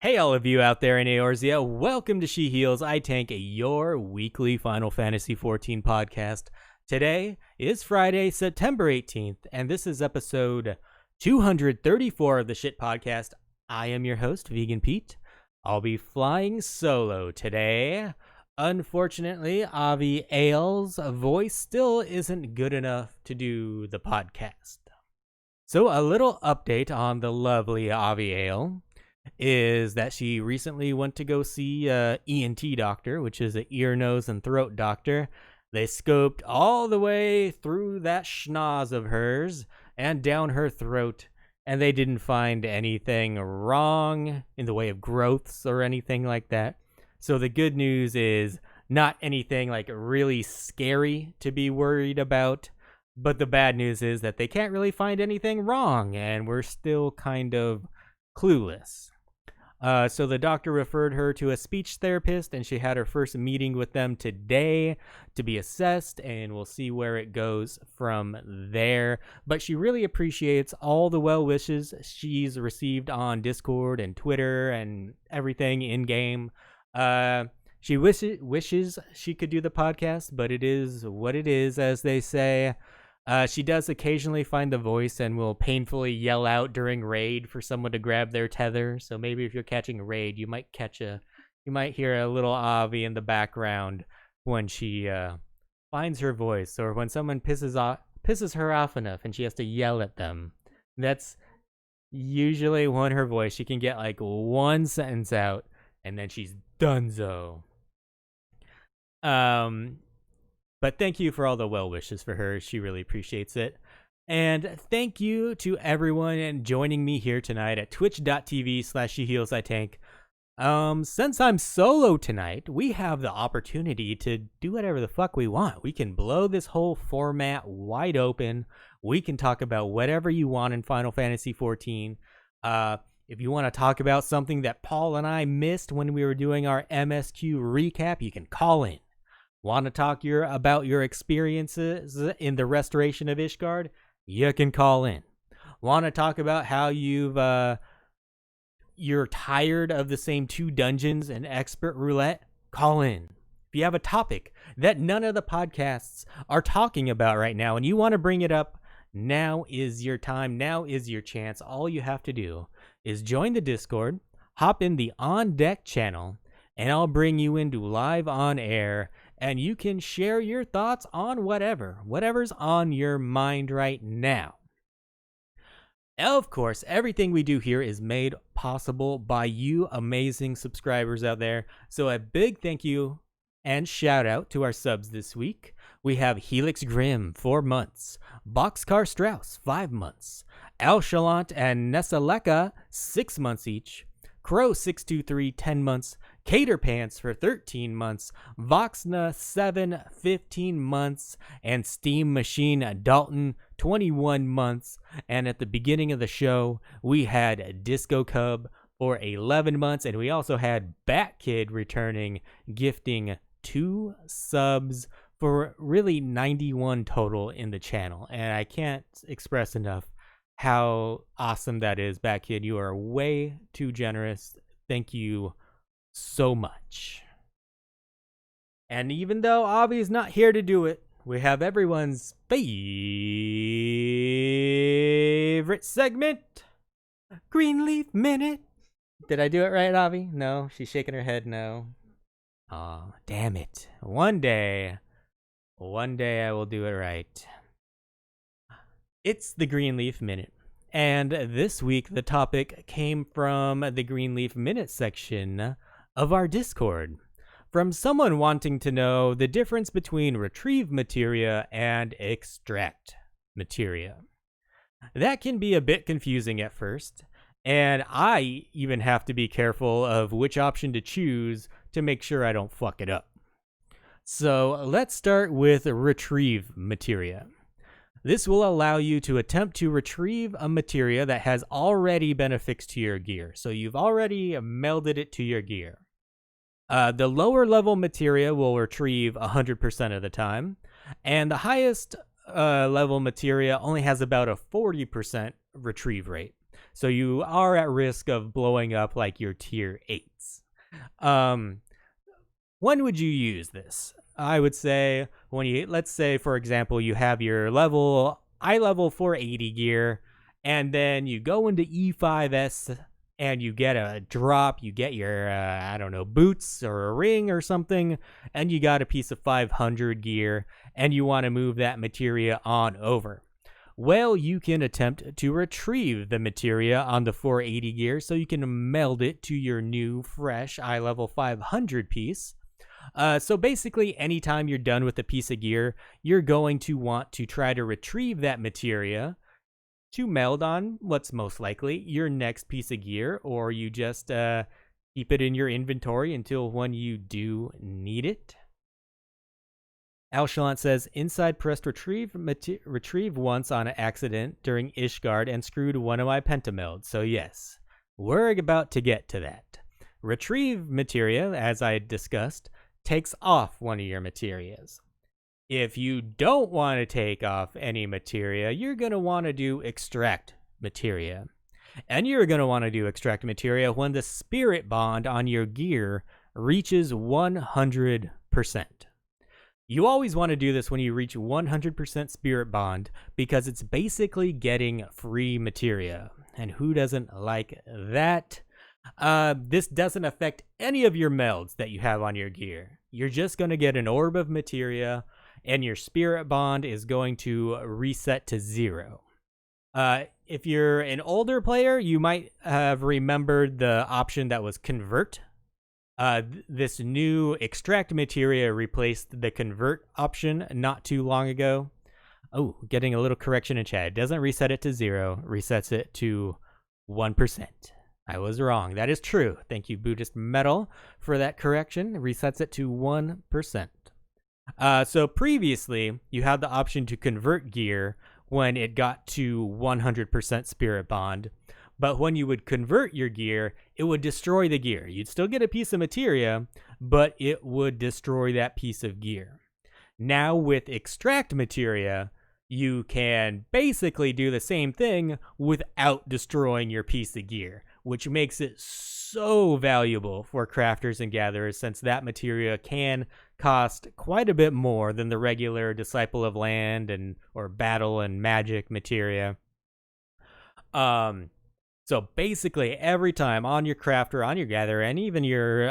Hey, all of you out there in Eorzea, welcome to She Heals, I Tank, your weekly Final Fantasy XIV podcast. Today is Friday, September 18th, and this is episode 234 of the Shit Podcast. I am your host, Vegan Pete. I'll be flying solo today. Unfortunately, Avi Ale's voice still isn't good enough to do the podcast. So a little update on the lovely Avi Ale is that she recently went to go see a ENT doctor, which is an ear, nose, and throat doctor. They scoped all the way through that schnoz of hers and down her throat, and they didn't find anything wrong in the way of growths or anything like that. So the good news is not anything like really scary to be worried about, but the bad news is that they can't really find anything wrong, and we're still kind of clueless. So the doctor referred her to a speech therapist, and she had her first meeting with them today to be assessed, and we'll see where it goes from there. But she really appreciates all the well wishes she's received on Discord and Twitter and everything in-game. She wishes she could do the podcast, but it is what it is, as they say. She does occasionally find the voice and will painfully yell out during raid for someone to grab their tether. So maybe if you're catching a raid, you might hear a little Avi in the background when she finds her voice, or when someone pisses her off enough and she has to yell at them. That's usually when her voice. She can get like one sentence out and then she's donezo. But thank you for all the well wishes for her. She really appreciates it. And thank you to everyone joining me here tonight at twitch.tv/SheHealsITank. Since I'm solo tonight, we have the opportunity to do whatever the fuck we want. We can blow this whole format wide open. We can talk about whatever you want in Final Fantasy XIV. If you want to talk about something that Paul and I missed when we were doing our MSQ recap, you can call in. Want to talk about your experiences in the restoration of Ishgard? You can call in. Want to talk about how you're tired of the same 2 dungeons and expert roulette? Call in. If you have a topic that none of the podcasts are talking about right now and you want to bring it up, now is your time. Now is your chance. All you have to do is join the Discord, hop in the On Deck channel, and I'll bring you into live on air. And you can share your thoughts on whatever's on your mind right now. Of course, everything we do here is made possible by you amazing subscribers out there. So a big thank you and shout out to our subs this week. We have Helix Grimm, 4 months. Boxcar Strauss, 5 months. Alchalant and Nessaleka, 6 months each. Crow623, 10 months. Cater Pants for 13 months, Voxna 7, 15 months, and Steam Machine Dalton 21 months. And at the beginning of the show, we had Disco Cub for 11 months, and we also had Bat Kid returning, gifting 2 subs for really 91 total in the channel. And I can't express enough how awesome that is, Bat Kid. You are way too generous. Thank you so much. And even though Avi's not here to do it, we have everyone's favorite segment, Greenleaf Minute. Did I do it right, Avi? No, she's shaking her head no. Aw, damn it. One day I will do it right. It's the Greenleaf Minute. And this week the topic came from the Greenleaf Minute section of our Discord, from someone wanting to know the difference between retrieve materia and extract materia. That can be a bit confusing at first, and I even have to be careful of which option to choose to make sure I don't fuck it up. So let's start with retrieve materia. This will allow you to attempt to retrieve a materia that has already been affixed to your gear. So you've already melded it to your gear. The lower level materia will retrieve 100% of the time, and the highest level materia only has about a 40% retrieve rate. So you are at risk of blowing up like your tier 8s. When would you use this? I would say let's say, for example, you have your eye level 480 gear, and then you go into E5S and you get a drop, you get your, I don't know, boots or a ring or something, and you got a piece of 500 gear, and you want to move that materia on over. Well, you can attempt to retrieve the materia on the 480 gear so you can meld it to your new, fresh eye level 500 piece. So basically, anytime you're done with a piece of gear, you're going to want to try to retrieve that materia to meld on what's most likely your next piece of gear, or you just keep it in your inventory until when you do need it. Alchalant says, Inside pressed retrieve once on an accident during Ishgard and screwed one of my pentamelds. So yes, we're about to get to that. Retrieve materia, as I discussed, takes off one of your materias. If you don't want to take off any materia, you're going to want to do extract materia. And you're going to want to do extract materia when the spirit bond on your gear reaches 100%. You always want to do this when you reach 100% spirit bond because it's basically getting free materia. And who doesn't like that? This doesn't affect any of your melds that you have on your gear. You're just going to get an orb of materia, and your spirit bond is going to reset to 0. If you're an older player, you might have remembered the option that was convert. This new extract materia replaced the convert option not too long ago. Oh, getting a little correction in chat. It doesn't reset it to 0, resets it to 1%. I was wrong. That is true. Thank you, Buddhist Metal, for that correction. It resets it to 1%. So previously, you had the option to convert gear when it got to 100% spirit bond. But when you would convert your gear, it would destroy the gear. You'd still get a piece of materia, but it would destroy that piece of gear. Now with extract materia, you can basically do the same thing without destroying your piece of gear, which makes it so valuable for crafters and gatherers, since that materia can cost quite a bit more than the regular Disciple of Land or Battle and Magic materia. So basically, every time on your crafter, on your gatherer, and even your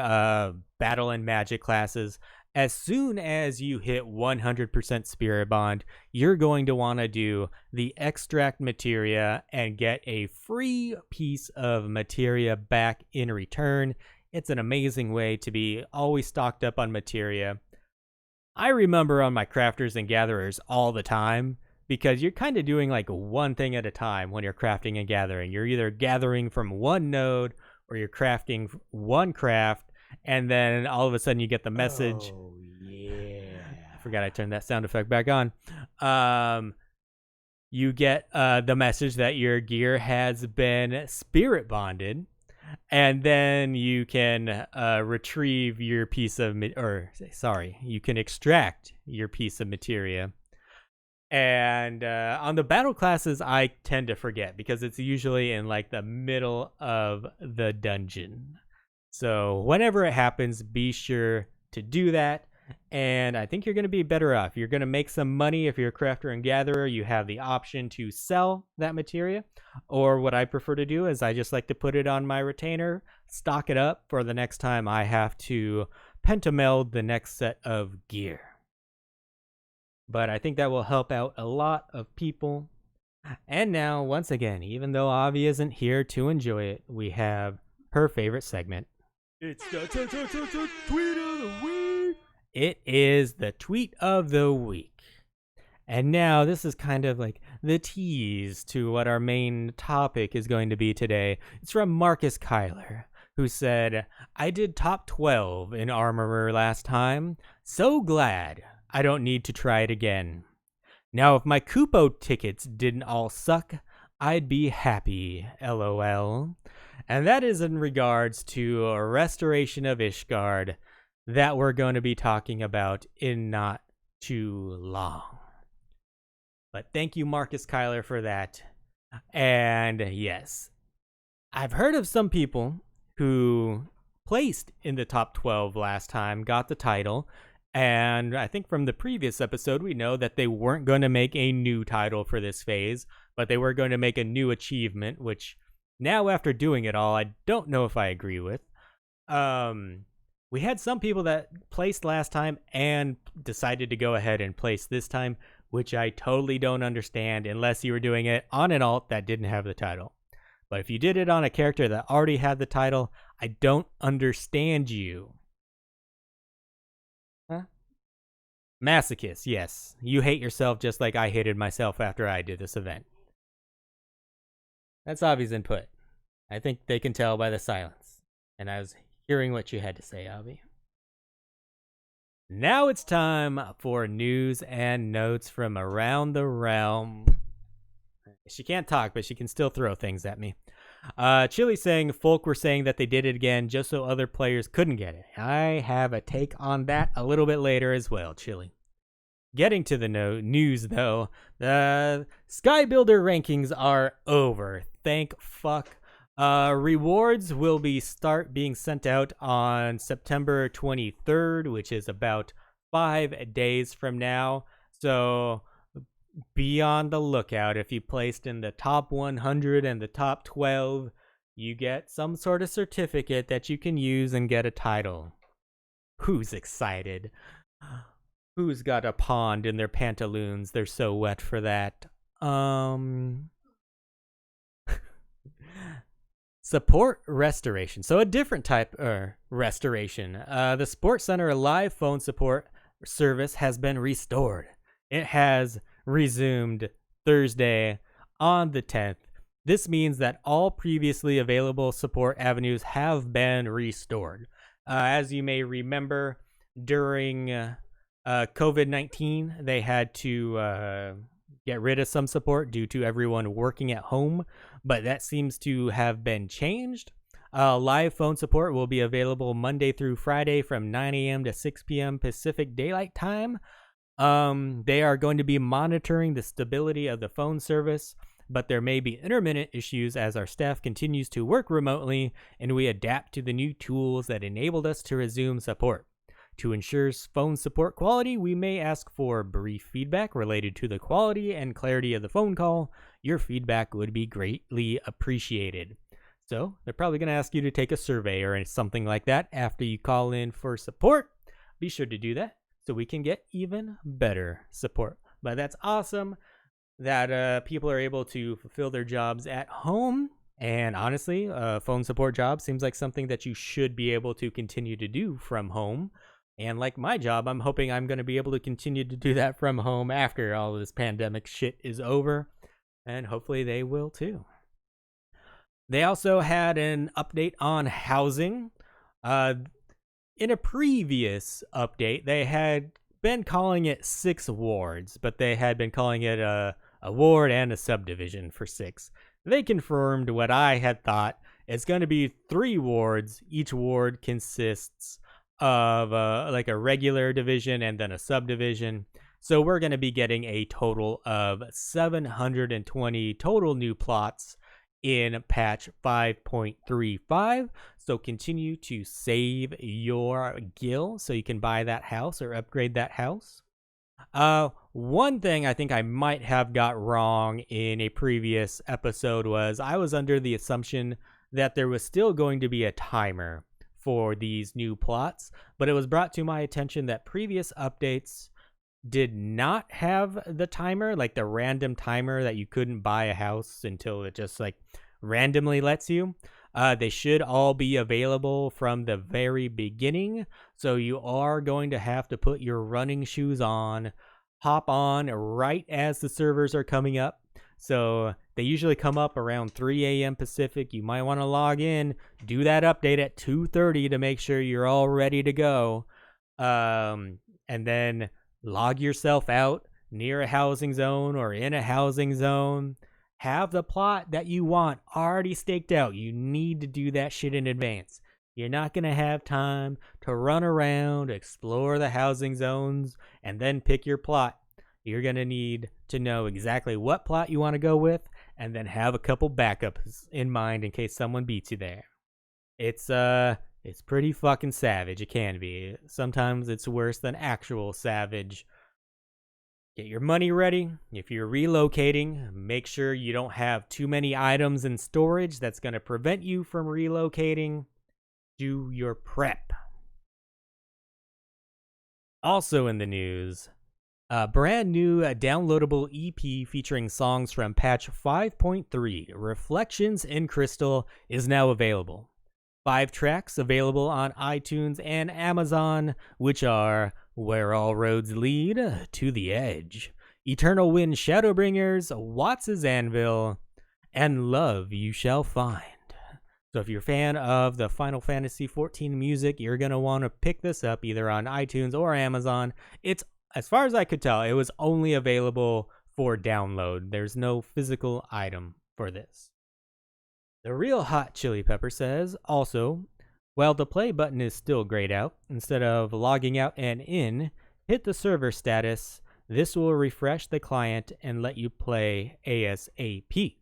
Battle and Magic classes, as soon as you hit 100% spirit bond, you're going to want to do the extract materia and get a free piece of materia back in return. It's an amazing way to be always stocked up on materia. I remember on my crafters and gatherers all the time, because you're kind of doing like one thing at a time when you're crafting and gathering. You're either gathering from one node or you're crafting one craft, and then all of a sudden you get the message. Oh, yeah. I forgot I turned that sound effect back on. You get the message that your gear has been spirit bonded, and then you can retrieve your piece of, you can extract your piece of materia. And on the battle classes, I tend to forget because it's usually in like the middle of the dungeon. So whenever it happens, be sure to do that. And I think you're going to be better off. You're going to make some money if you're a crafter and gatherer. You have the option to sell that materia. Or what I prefer to do is I just like to put it on my retainer, stock it up for the next time I have to pentameld the next set of gear. But I think that will help out a lot of people. And now, once again, even though Avi isn't here to enjoy it, we have her favorite segment. It's the tweet of the week. It is the tweet of the week. And now this is kind of like the tease to what our main topic is going to be today. It's from Marcus Kyler, who said, I did top 12 in Armorer last time. So glad I don't need to try it again. Now, if my Kupo tickets didn't all suck, I'd be happy, LOL. And that is in regards to a restoration of Ishgard that we're going to be talking about in not too long. But thank you, Marcus Kyler, for that. And yes, I've heard of some people who placed in the top 12 last time, got the title, and I think from the previous episode, we know that they weren't going to make a new title for this phase, but they were going to make a new achievement, which now after doing it all, I don't know if I agree with. We had some people that placed last time and decided to go ahead and place this time, which I totally don't understand unless you were doing it on an alt that didn't have the title. But if you did it on a character that already had the title, I don't understand you. Huh? Masochist, yes. You hate yourself just like I hated myself after I did this event. That's Avi's input. I think they can tell by the silence. And I was hearing what you had to say, Avi. Now it's time for news and notes from around the realm. She can't talk, but she can still throw things at me. Chili saying, folk were saying that they did it again just so other players couldn't get it. I have a take on that a little bit later as well, Chili. Getting to the news, though, the Skybuilder rankings are over. Thank fuck. Rewards will start being sent out on September 23rd, which is about 5 days from now. So be on the lookout. If you placed in the top 100 and the top 12, you get some sort of certificate that you can use and get a title. Who's excited? Who's got a pond in their pantaloons? They're so wet for that. Support restoration. So a different type of restoration. The Sports Center live phone support service has been restored. It has resumed Thursday on the 10th. This means that all previously available support avenues have been restored. As you may remember, during COVID-19, they had to get rid of some support due to everyone working at home, but that seems to have been changed. Live phone support will be available Monday through Friday from 9 a.m. to 6 p.m. Pacific Daylight Time. They are going to be monitoring the stability of the phone service, but there may be intermittent issues as our staff continues to work remotely and we adapt to the new tools that enabled us to resume support. To ensure phone support quality, we may ask for brief feedback related to the quality and clarity of the phone call. Your feedback would be greatly appreciated. So they're probably going to ask you to take a survey or something like that after you call in for support. Be sure to do that so we can get even better support. But that's awesome that people are able to fulfill their jobs at home. And honestly, a phone support job seems like something that you should be able to continue to do from home. And like my job, I'm hoping I'm going to be able to continue to do that from home after all of this pandemic shit is over. And hopefully they will too. They also had an update on housing. In a previous update, they had been calling it 6 wards, but they had been calling it a ward and a subdivision for 6. They confirmed what I had thought. It's going to be 3 wards. Each ward consists of like a regular division and then a subdivision. So we're going to be getting a total of 720 total new plots in patch 5.35. So continue to save your gil so you can buy that house or upgrade that house. One thing I think I might have got wrong in a previous episode was I was under the assumption that there was still going to be a timer for these new plots, but it was brought to my attention that previous updates did not have the timer, like the random timer that you couldn't buy a house until it just like randomly lets you. They should all be available from the very beginning, so you are going to have to put your running shoes on, hop on right as the servers are coming up. So they usually come up around 3 a.m. Pacific. You might want to log in, do that update at 2:30 to make sure you're all ready to go. And then log yourself out near a housing zone or in a housing zone. Have the plot that you want already staked out. You need to do that shit in advance. You're not going to have time to run around, explore the housing zones, and then pick your plot. You're going to need to know exactly what plot you want to go with and then have a couple backups in mind in case someone beats you there. It's pretty fucking savage. It can be. Sometimes it's worse than actual savage. Get your money ready. If you're relocating, make sure you don't have too many items in storage that's going to prevent you from relocating. Do your prep. Also in the news, a brand new downloadable EP featuring songs from patch 5.3, Reflections in Crystal, is now available. 5 tracks available on iTunes and Amazon, which are Where All Roads Lead, To the Edge, Eternal Wind Shadowbringers, Watts' Anvil, and Love You Shall Find. So if you're a fan of the Final Fantasy XIV music, you're going to want to pick this up either on iTunes or Amazon. It's, as far as I could tell, it was only available for download. There's no physical item for this. The Real Hot Chili Pepper says, also, while the play button is still grayed out, instead of logging out and in, hit the server status. This will refresh the client and let you play ASAP.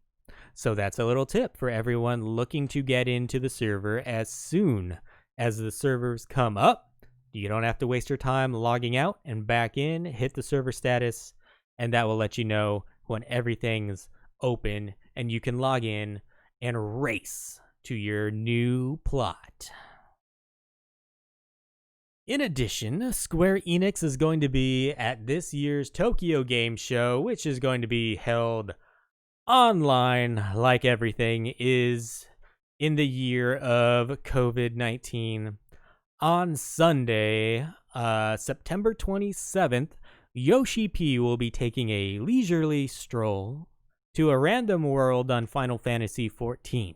So that's a little tip for everyone looking to get into the server. As soon as the servers come up, you don't have to waste your time logging out and back in. Hit the server status, and that will let you know when everything's open and you can log in and race to your new plot. In addition, Square Enix is going to be at this year's Tokyo Game Show, which is going to be held online, like everything is in the year of COVID-19. On Sunday, September 27th, Yoshi P will be taking a leisurely stroll to a random world on Final Fantasy XIV.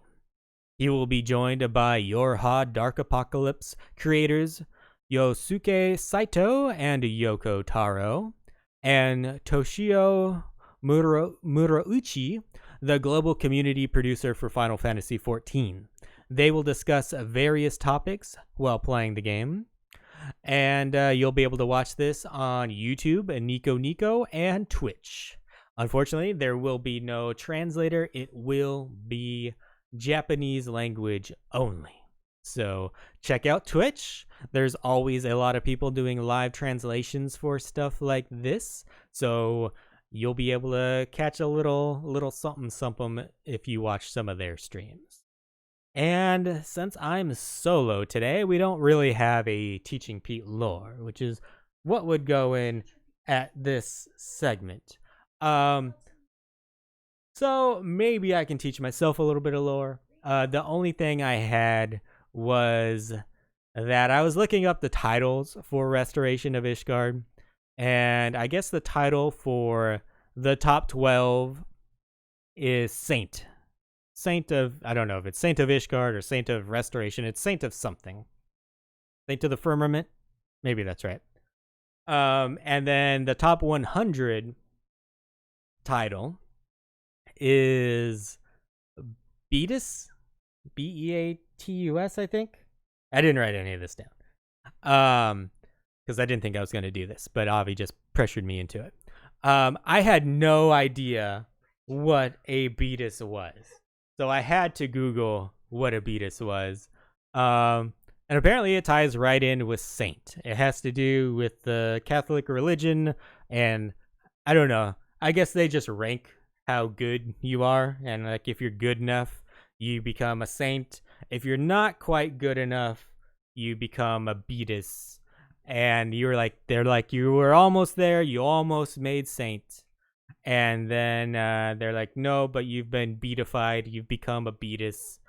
He will be joined by Yorha Dark Apocalypse creators Yosuke Saito and Yoko Taro, and Toshio Murauchi, the global community producer for Final Fantasy XIV. They will discuss various topics while playing the game, and you'll be able to watch this on YouTube, Nico Nico, and Twitch. Unfortunately, there will be no translator. It will be Japanese language only. So check out Twitch. There's always a lot of people doing live translations for stuff like this. So you'll be able to catch a little something if you watch some of their streams. And since I'm solo today, we don't really have a Teaching Pete lore, which is what would go in at this segment. So maybe I can teach myself a little bit of lore. The only thing I had was that I was looking up the titles for Restoration of Ishgard, and I guess the title for the top 12 is Saint of, I don't know if it's Saint of Ishgard or Saint of Restoration. It's Saint of something. Saint of the Firmament? Maybe that's right. And then the top 100 title is Beatus, Beatus, I think. I didn't write any of this down, because I didn't think I was going to do this, but Avi just pressured me into it. I had no idea what a Beatus was, so I had to Google what a Beatus was. And apparently it ties right in with Saint. It has to do with the Catholic religion, and I don't know. I guess they just rank how good you are, and like if you're good enough, you become a saint. If you're not quite good enough, you become a Beatus. And they're like, you were almost there, you almost made saint. And then they're like, no, but you've been beatified, you've become a Beatus.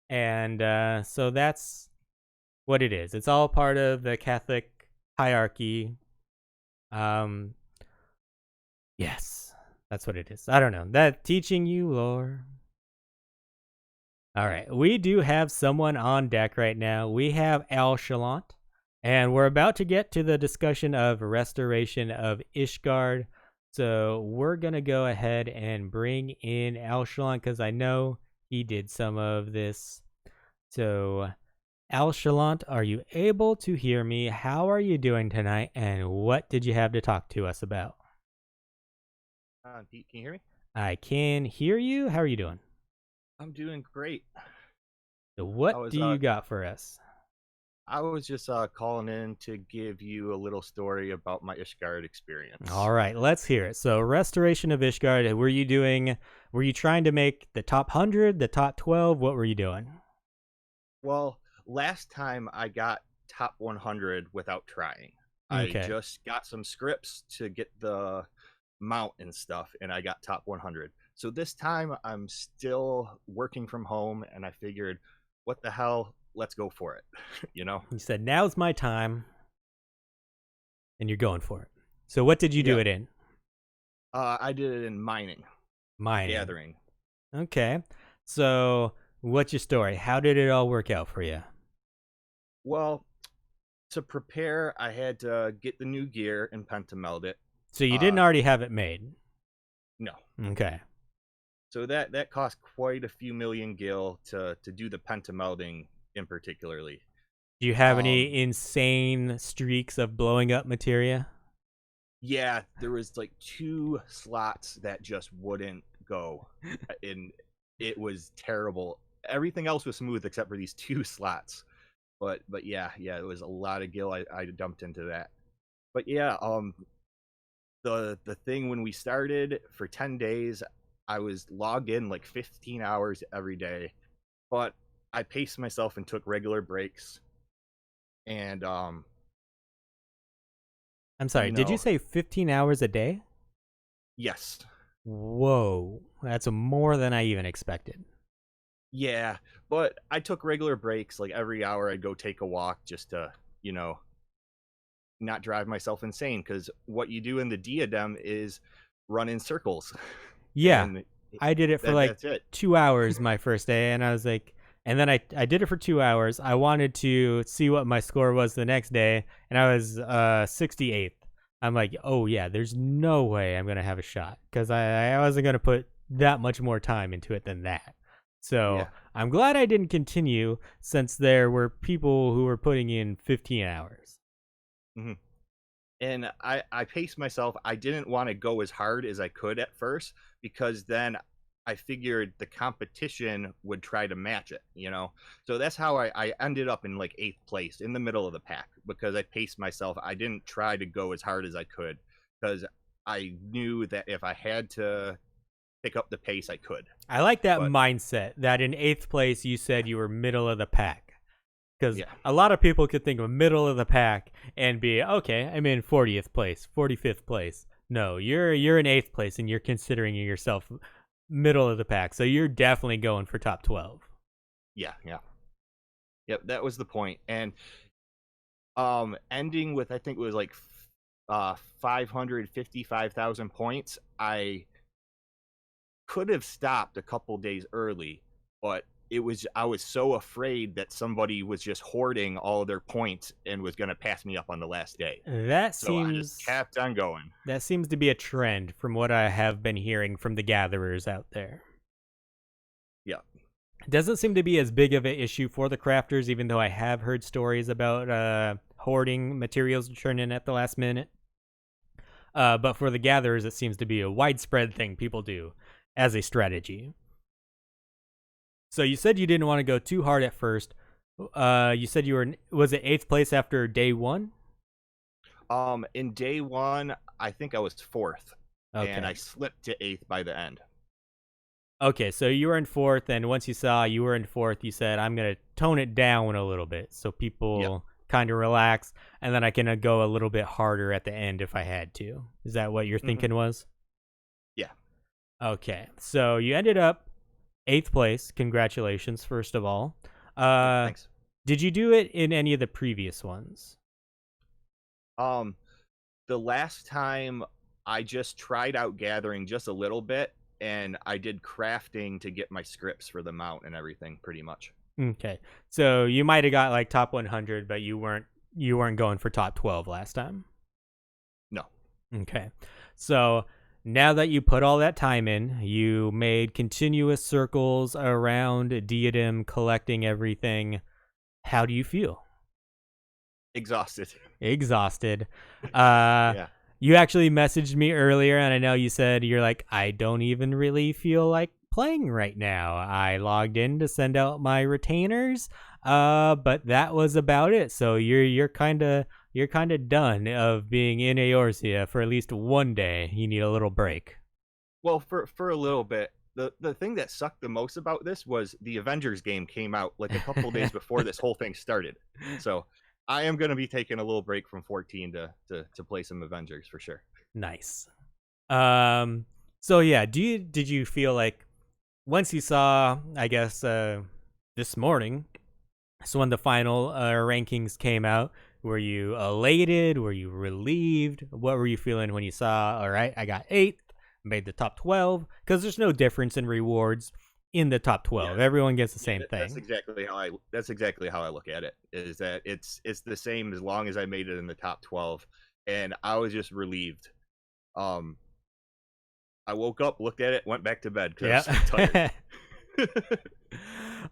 And so that's what it is. It's all part of the Catholic hierarchy. Yes, that's what it is. I don't know. That teaching you lore. All right, we do have someone on deck right now. We have Alchalant, and we're about to get to the discussion of Restoration of Ishgard. So we're going to go ahead and bring in Alchalant because I know he did some of this. So Alchalant, are you able to hear me? How are you doing tonight? And what did you have to talk to us about? Pete, can you hear me? I can hear you. How are you doing? I'm doing great. So I what was do you got for us? I was just calling in to give you a little story about my Ishgard experience. All right, let's hear it. So Restoration of Ishgard, were you trying to make the top 100, the top 12? What were you doing? Well, last time I got top 100 without trying. I Okay. just got some scripts to get the mount and stuff, and I got top 100. So this time I'm still working from home, and I figured, what the hell? Let's go for it. you know? You said now's my time and you're going for it. So what did you do Yeah. it in? I did it in mining, Mining. gathering. Okay. So what's your story? How did it all work out for you? Well, to prepare, I had to get the new gear and pentameld it. So you didn't Uh, already have it made. no. Okay. So that cost quite a few million gil to do the pentamelding in particularly. Do you have Um, any insane streaks of blowing up materia? yeah, there was like 2 slots that just wouldn't go, and it was terrible. Everything else was smooth except for these 2 slots. But yeah, it was a lot of gil I dumped into that. But yeah, the thing when we started for 10 days, I was logged in like 15 hours every day, but I paced myself and took regular breaks. And I'm sorry, you did you know, say 15 hours a day? yes. Whoa, that's more than I even expected. Yeah, but I took regular breaks. Like every hour I'd go take a walk just to, you know, not drive myself insane, because what you do in the diadem is run in circles. Yeah, And I did it for like that's it. 2 hours my first day, and I was like, and then I did it for 2 hours. I wanted to see what my score was the next day, and I was 68th. I'm like, oh yeah, there's no way I'm gonna have a shot because I wasn't gonna put that much more time into it than that. So Yeah. I'm glad I didn't continue since there were people who were putting in 15 hours. hmm And I paced myself. I didn't want to go as hard as I could at first, because then I figured the competition would try to match it, you know? So that's how I ended up in like 8th place in the middle of the pack, because I paced myself. I didn't try to go as hard as I could, because I knew that if I had to pick up the pace, I could. I like that But mindset that in 8th place you said you were middle of the pack. Because yeah. a lot of people could think of middle of the pack and be, okay, I'm in 40th place, 45th place. No, you're in 8th place and you're considering yourself middle of the pack. So you're definitely going for top 12. Yeah. Yep, that was the point. And ending with, I think it was like 555,000 points, I could have stopped a couple days early, but I was so afraid that somebody was just hoarding all of their points and was going to pass me up on the last day. That So I just seems kept on going. that seems to be a trend from what I have been hearing from the gatherers out there. Yeah. It doesn't seem to be as big of an issue for the crafters, even though I have heard stories about hoarding materials to turn in at the last minute. But for the gatherers, it seems to be a widespread thing people do as a strategy. So you said you didn't want to go too hard at first. You said you were, was it 8th place after day one? In day 1, I think I was 4th, and I Okay. slipped to 8th by the end. Okay, so you were in 4th, and once you saw you were in 4th, you said, I'm going to tone it down a little bit so Yep. people kind of relax, and then I can go a little bit harder at the end if I had to. Is that what your hmm thinking was? Yeah. Okay, so you ended up 8th place. Congratulations, first of all. Yep. Uh, Thanks. did you do it in any of the previous ones? Um, the last time I just tried out gathering just a little bit, and I did crafting to get my scripts for the mount and everything, pretty much. Okay, so you might have got like top 100, but you weren't going for top 12 last time. No. Okay, so now that you put all that time in, you made continuous circles around Diadem, collecting everything. How do you feel? Exhausted. Exhausted. Uh, Yeah. You actually messaged me earlier, and I know you said you're like, I don't even really feel like playing right now. I logged in to send out my retainers, but that was about it. So you're kind of done of being in Eorzea for at least one day. You need a little break. Well, for a little bit, the thing that sucked the most about this was the Avengers game came out like a couple days before this whole thing started. So I am going to be taking a little break from 14 to play some Avengers for sure. Nice. So yeah, did you feel like once you saw, I guess, this morning, so when the final rankings came out, were you elated? Were you relieved? What were you feeling when you saw, all right, I got 8th, made the top 12? Because there's no difference in rewards in the top 12. Yeah. Everyone gets the same thing. That's exactly how I look at it. Is that it's the same as long as I made it in the top 12, and I was just relieved. I woke up, looked at it, went back to bed because I was so tired.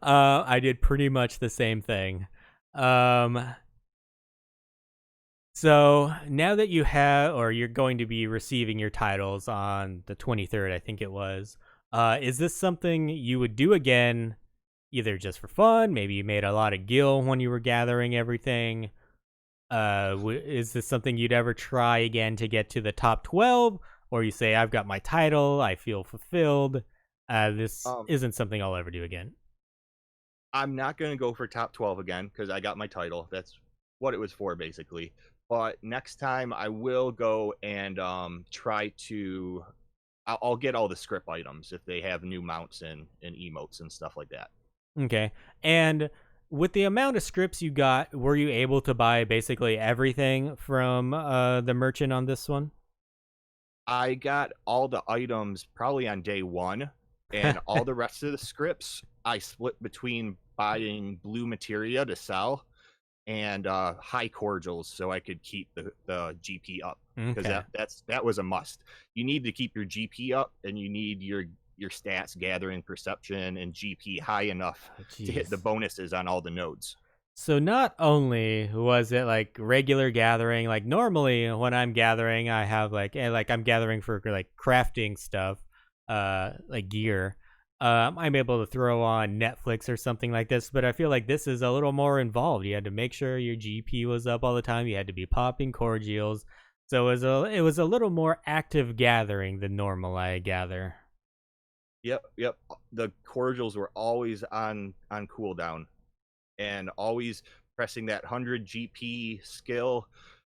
I did pretty much the same thing. So now that you have, or you're going to be receiving your titles on the 23rd, I think it was, is this something you would do again, either just for fun? Maybe you made a lot of gil when you were gathering everything. Is this something you'd ever try again to get to the top 12? Or you say, I've got my title, I feel fulfilled. This isn't something I'll ever do again. I'm not going to go for top 12 again because I got my title. That's what it was for, basically. But next time I will go and try to... I'll get all the script items if they have new mounts and emotes and stuff like that. Okay. And with the amount of scripts you got, were you able to buy basically everything from the merchant on this one? I got all the items probably on day 1, and all the rest of the scripts I split between buying blue materia to sell and high cordials so I could keep the GP up, because that was a must. You need to keep your GP up, and you need your stats, gathering, perception, and GP high enough to hit the bonuses on all the nodes. So not only was it like regular gathering, like normally when I'm gathering, I have like I'm gathering for like crafting stuff, like gear. I'm able to throw on Netflix or something like this, but I feel like this is a little more involved. You had to make sure your GP was up all the time. You had to be popping cordials. So it was a little more active gathering than normal I gather. Yep. The cordials were always on cooldown, and always pressing that 100 GP skill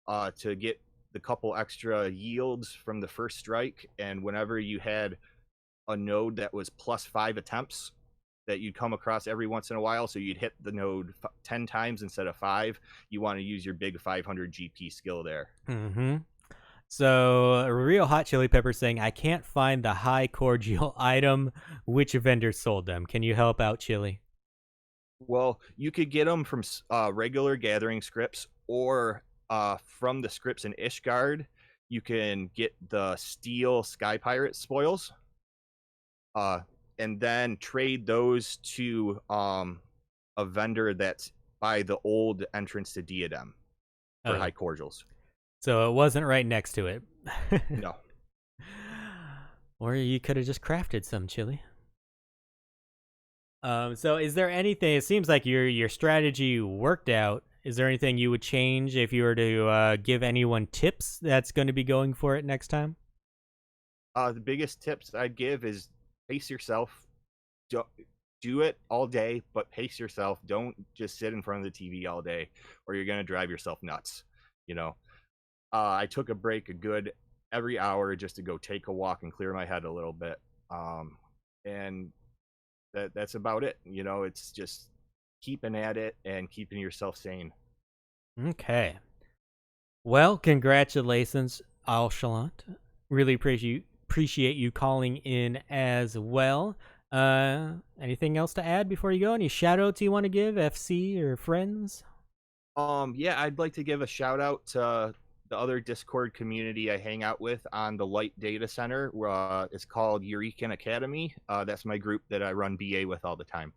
to get the couple extra yields from the first strike. And whenever you had a node that was +5 attempts that you'd come across every once in a while, so you'd hit the node 10 times instead of 5, you want to use your big 500 GP skill there. So Real Hot Chili Pepper saying, I can't find the high cordial item. Which vendor sold them? Can you help out, Chili? Well, you could get them from regular gathering scripts, or from the scripts in Ishgard, you can get the steel Sky Pirate spoils, and then trade those to a vendor that's by the old entrance to Diadem for high cordials. So it wasn't right next to it. No. Or you could have just crafted some, Chili. So is there anything, it seems like your strategy worked out. Is there anything you would change if you were to give anyone tips that's going to be going for it next time? The biggest tips I'd give is pace yourself. Do it all day, but pace yourself. Don't just sit in front of the TV all day, or you're going to drive yourself nuts. I took a break a good every hour just to go take a walk and clear my head a little bit. And that's about it. It's just keeping at it and keeping yourself sane. Okay. Well, congratulations, Alchalant. Really appreciate you calling in as well. Anything else to add before you go? Any shout outs you want to give, FC or friends? Yeah, I'd like to give a shout out to the other Discord community I hang out with on the Light Data Center. It's called Eureka Academy. That's my group that I run BA with all the time.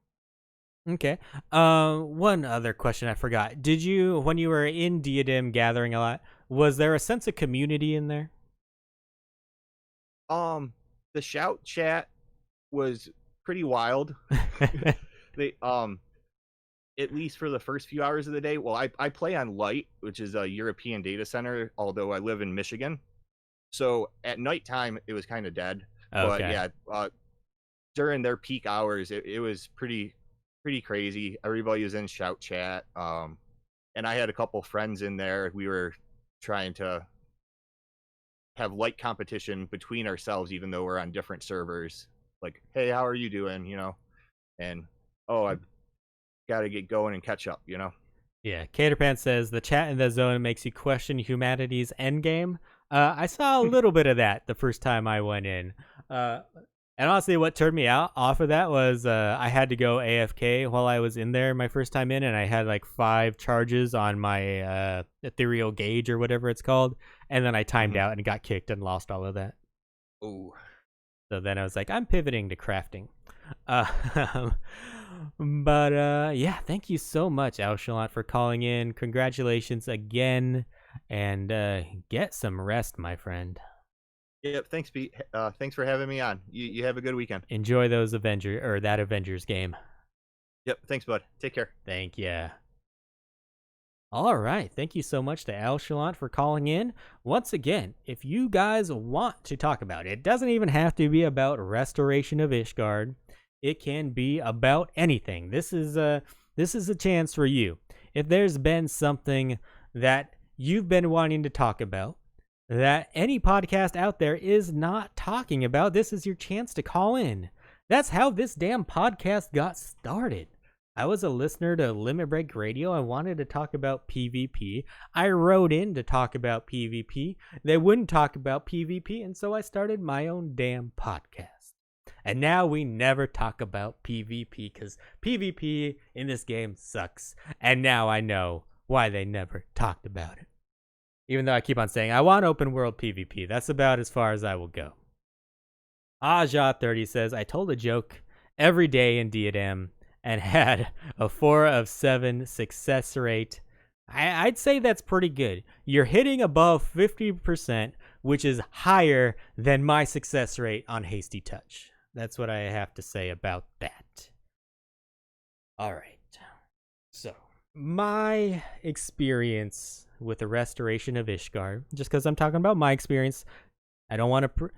Okay. One other question I forgot. When you were in Diadem gathering a lot, was there a sense of community in there? The shout chat was pretty wild. They at least for the first few hours of the day. Well, I play on Light, which is a European data center, although I live in Michigan. So at nighttime it was kind of dead. But Okay. yeah, during their peak hours it was pretty crazy. Everybody was in shout chat. And I had a couple friends in there. We were trying to have light competition between ourselves, even though we're on different servers. Like, hey, how are you doing? And I've got to get going and catch up. Yeah, Caterpants says the chat in the zone makes you question humanity's endgame. I saw a little bit of that the first time I went in. And honestly, what turned me off of that was I had to go AFK while I was in there my first time in, and I had like 5 charges on my ethereal gauge or whatever it's called, and then I timed out and got kicked and lost all of that. Oh. So then I was like, I'm pivoting to crafting. But yeah, thank you so much, Alchalant, for calling in. Congratulations again, and get some rest, my friend. Yep, thanks, Pete. Thanks for having me on. You have a good weekend. Enjoy that Avengers game. Yep, thanks, bud. Take care. Thank ya. All right, thank you so much to Alchalant for calling in. Once again, if you guys want to talk about it, it doesn't even have to be about Restoration of Ishgard. It can be about anything. This is a chance for you. If there's been something that you've been wanting to talk about that any podcast out there is not talking about, this is your chance to call in. That's how this damn podcast got started. I was a listener to Limit Break Radio. I wanted to talk about PvP. I wrote in to talk about PvP. They wouldn't talk about PvP, and so I started my own damn podcast. And now we never talk about PvP because PvP in this game sucks. And now I know why they never talked about it. Even though I keep on saying I want open world PvP. That's about as far as I will go. Aja30 says, I told a joke every day in Diadem and had a 4 of 7 success rate. I'd say that's pretty good. You're hitting above 50%, which is higher than my success rate on Hasty Touch. That's what I have to say about that. All right. So, my experience with the Restoration of Ishgard, just because I'm talking about my experience, I don't want to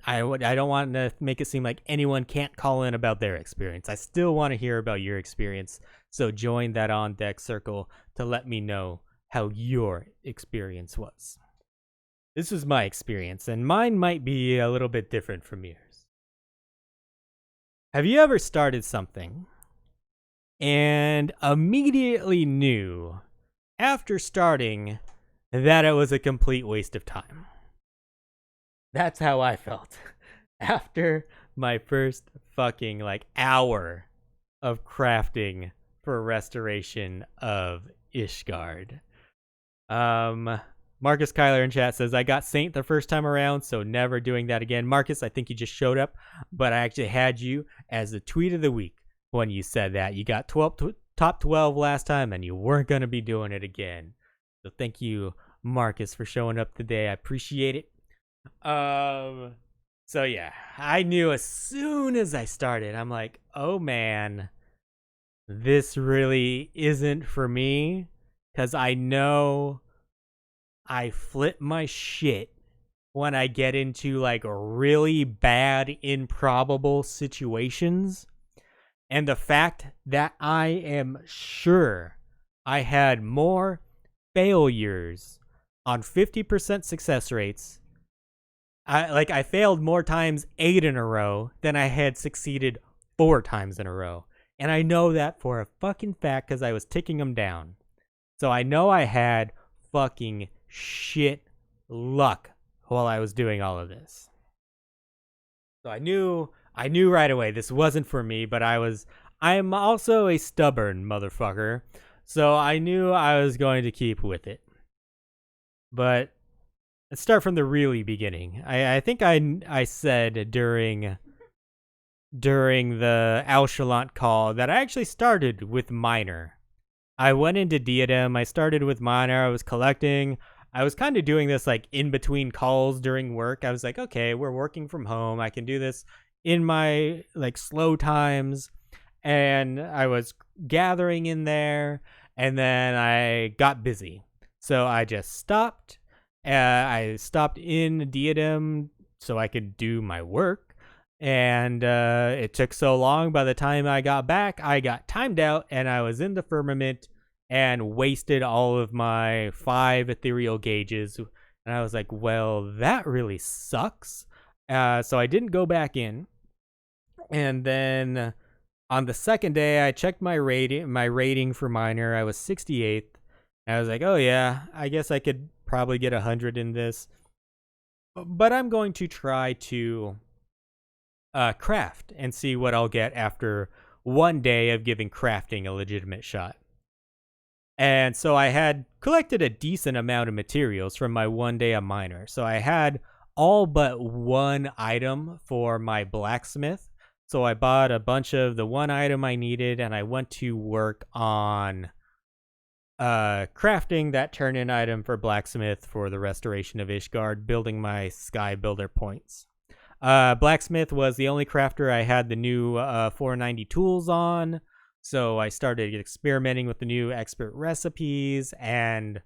I don't want to make it seem like anyone can't call in about their experience. I still want to hear about your experience. So join that on deck circle to let me know how your experience was. This was my experience, and mine might be a little bit different from yours. Have you ever started something and immediately knew after starting that it was a complete waste of time? That's how I felt after my first fucking hour of crafting for Restoration of Ishgard. Marcus Kyler in chat says, I got Saint the first time around, so never doing that again. Marcus, I think you just showed up, but I actually had you as the tweet of the week when you said that. You got top 12 last time, and you weren't going to be doing it again. So thank you, Marcus, for showing up today. I appreciate it. So yeah, I knew as soon as I started, I'm like, oh man, this really isn't for me, because I know I flip my shit when I get into really bad, improbable situations. And the fact that I am sure I had more failures on 50% success rates. I failed more times 8 in a row than I had succeeded 4 times in a row. And I know that for a fucking fact because I was ticking them down. So I know I had fucking shit luck while I was doing all of this. So I knew right away this wasn't for me, but I'm also a stubborn motherfucker. So I knew I was going to keep with it. But let's start from the really beginning. I think I said during the Alchalant call that I actually started with Minor. I went into Diadem. I started with Minor. I was collecting. I was kind of doing this like in between calls during work. I was like, okay, we're working from home. I can do this in my like slow times. And I was gathering in there, and then I got busy. So I just stopped. I stopped in Diadem so I could do my work. And it took so long. By the time I got back, I got timed out, and I was in the firmament and wasted all of my 5 ethereal gauges. And I was like, well, that really sucks. So I didn't go back in. And then on the second day, I checked my rating for minor. I was 68th. And I was like, oh yeah, I guess I could probably get 100 in this. But I'm going to try to craft and see what I'll get after one day of giving crafting a legitimate shot. And so I had collected a decent amount of materials from my one day of minor. So I had all but one item for my blacksmith. So I bought a bunch of the one item I needed, and I went to work on crafting that turn-in item for blacksmith for the restoration of Ishgard, building my Skybuilder points. Blacksmith was the only crafter I had the new 490 tools on, so I started experimenting with the new expert recipes, and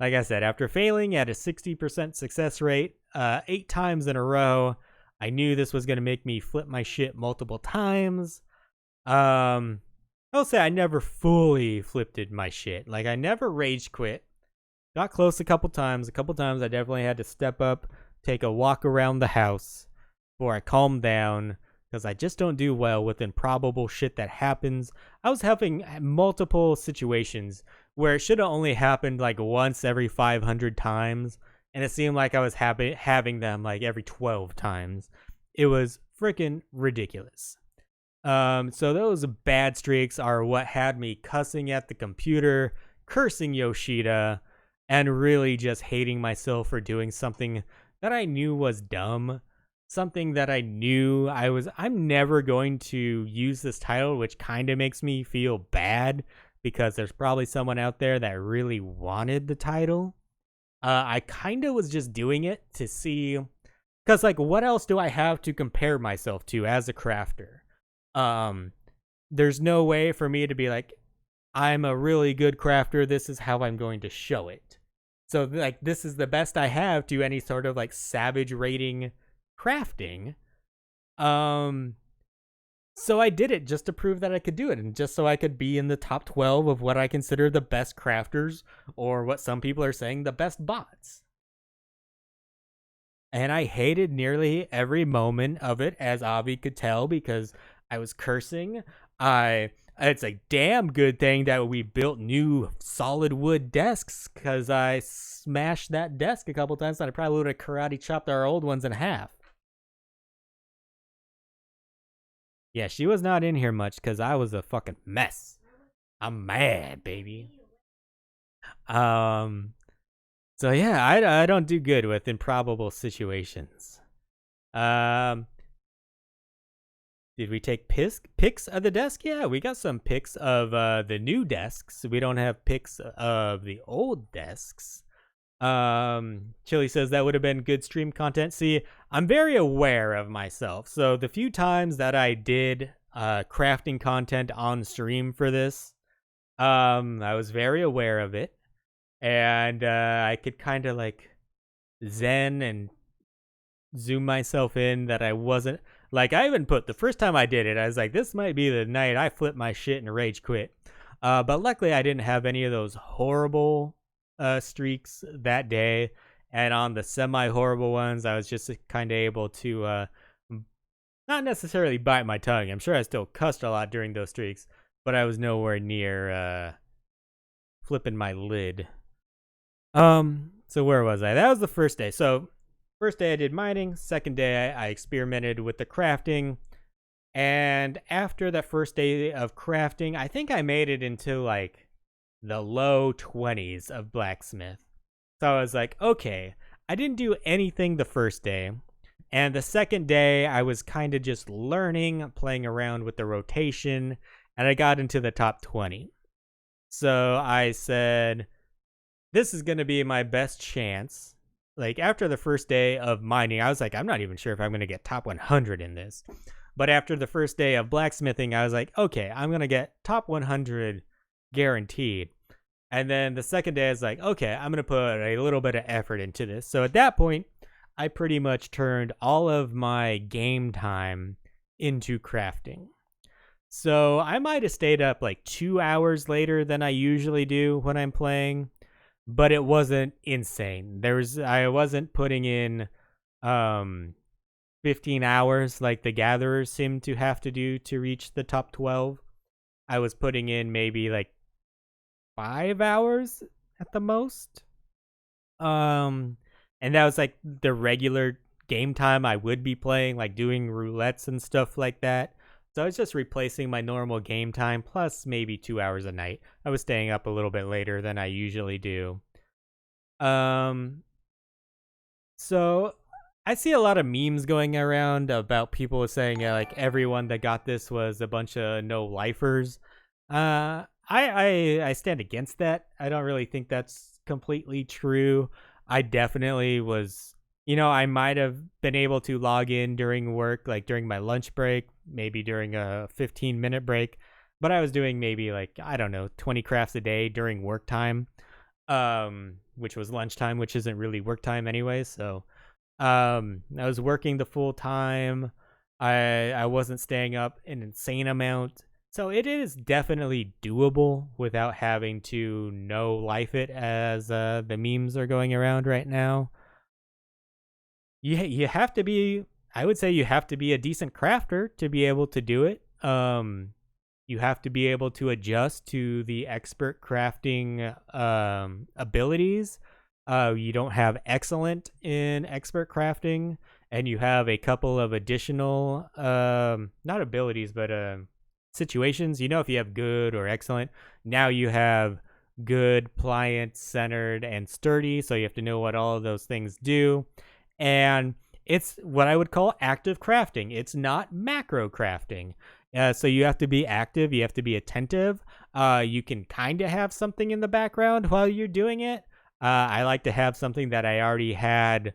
like I said, after failing at a 60% success rate 8 times in a row, I knew this was going to make me flip my shit multiple times. I'll say I never fully flipped my shit. Like, I never rage quit. Got close a couple times. A couple times I definitely had to step up, take a walk around the house before I calmed down, because I just don't do well with improbable shit that happens. I was having multiple situations where it should have only happened like once every 500 times, and it seemed like I was having them like every 12 times. It was freaking ridiculous. So those bad streaks are what had me cussing at the computer, cursing Yoshida, and really just hating myself for doing something that I knew was dumb. Something that I knew I'm never going to use this title, which kind of makes me feel bad because there's probably someone out there that really wanted the title. I kind of was just doing it to see, because like, what else do I have to compare myself to as a crafter? There's no way for me to be like, I'm a really good crafter, this is how I'm going to show it. So like, this is the best I have to any sort of like savage rating crafting. So I did it just to prove that I could do it, and just so I could be in the top 12 of what I consider the best crafters, or what some people are saying the best bots. And I hated nearly every moment of it, as Avi could tell, because I was cursing. It's a damn good thing that we built new solid wood desks, because I smashed that desk a couple times and I probably would have karate chopped our old ones in half. Yeah, she was not in here much because I was a fucking mess. I'm mad, baby. So yeah, I don't do good with improbable situations. Did we take pics of the desk? Yeah, we got some pics of the new desks. We don't have pics of the old desks. Chili says that would have been good stream content. See, I'm very aware of myself. So the few times that I did crafting content on stream for this, I was very aware of it. And I could kind of like zen and zoom myself in that I wasn't, like, I even put, the first time I did it, I was like, this might be the night I flip my shit and rage quit. But luckily I didn't have any of those horrible streaks that day, and on the semi-horrible ones I was just kind of able to not necessarily bite my tongue. I'm sure I still cussed a lot during those streaks, but I was nowhere near flipping my lid. So where was I? That was the first day. So first day I did mining, second day I experimented with the crafting, and after that first day of crafting, I think I made it into like the low 20s of blacksmith. So I was like, okay, I didn't do anything the first day, and the second day I was kind of just learning, playing around with the rotation, and I got into the top 20. So I said, this is going to be my best chance. Like, after the first day of mining, I was like, I'm not even sure if I'm going to get top 100 in this. But after the first day of blacksmithing, I was like, okay, I'm going to get top 100 guaranteed. And then the second day, I was like, okay, I'm going to put a little bit of effort into this. So at that point, I pretty much turned all of my game time into crafting. So I might have stayed up like 2 hours later than I usually do when I'm playing, but it wasn't insane. I wasn't putting in 15 hours like the gatherers seem to have to do to reach the top 12. I was putting in maybe like 5 hours at the most. And that was like the regular game time I would be playing, like doing roulettes and stuff like that. So I was just replacing my normal game time plus maybe 2 hours a night. I was staying up a little bit later than I usually do. So I see a lot of memes going around about people saying like everyone that got this was a bunch of no-lifers. I stand against that. I don't really think that's completely true. I definitely was, I might have been able to log in during work, like during my lunch break, maybe during a 15-minute break, but I was doing maybe like, I don't know, 20 crafts a day during work time, which was lunchtime, which isn't really work time anyway. So I was working the full time. I wasn't staying up an insane amount. So it is definitely doable without having to no-life it, as the memes are going around right now. You have to be, I would say you have to be a decent crafter to be able to do it. You have to be able to adjust to the expert crafting abilities. You don't have excellent in expert crafting, and you have a couple of additional, not abilities, but situations. If you have good or excellent, now you have good, pliant, centered, and sturdy. So you have to know what all of those things do. And it's what I would call active crafting. It's not macro crafting. So you have to be active. You have to be attentive. You can kind of have something in the background while you're doing it. I like to have something that I already had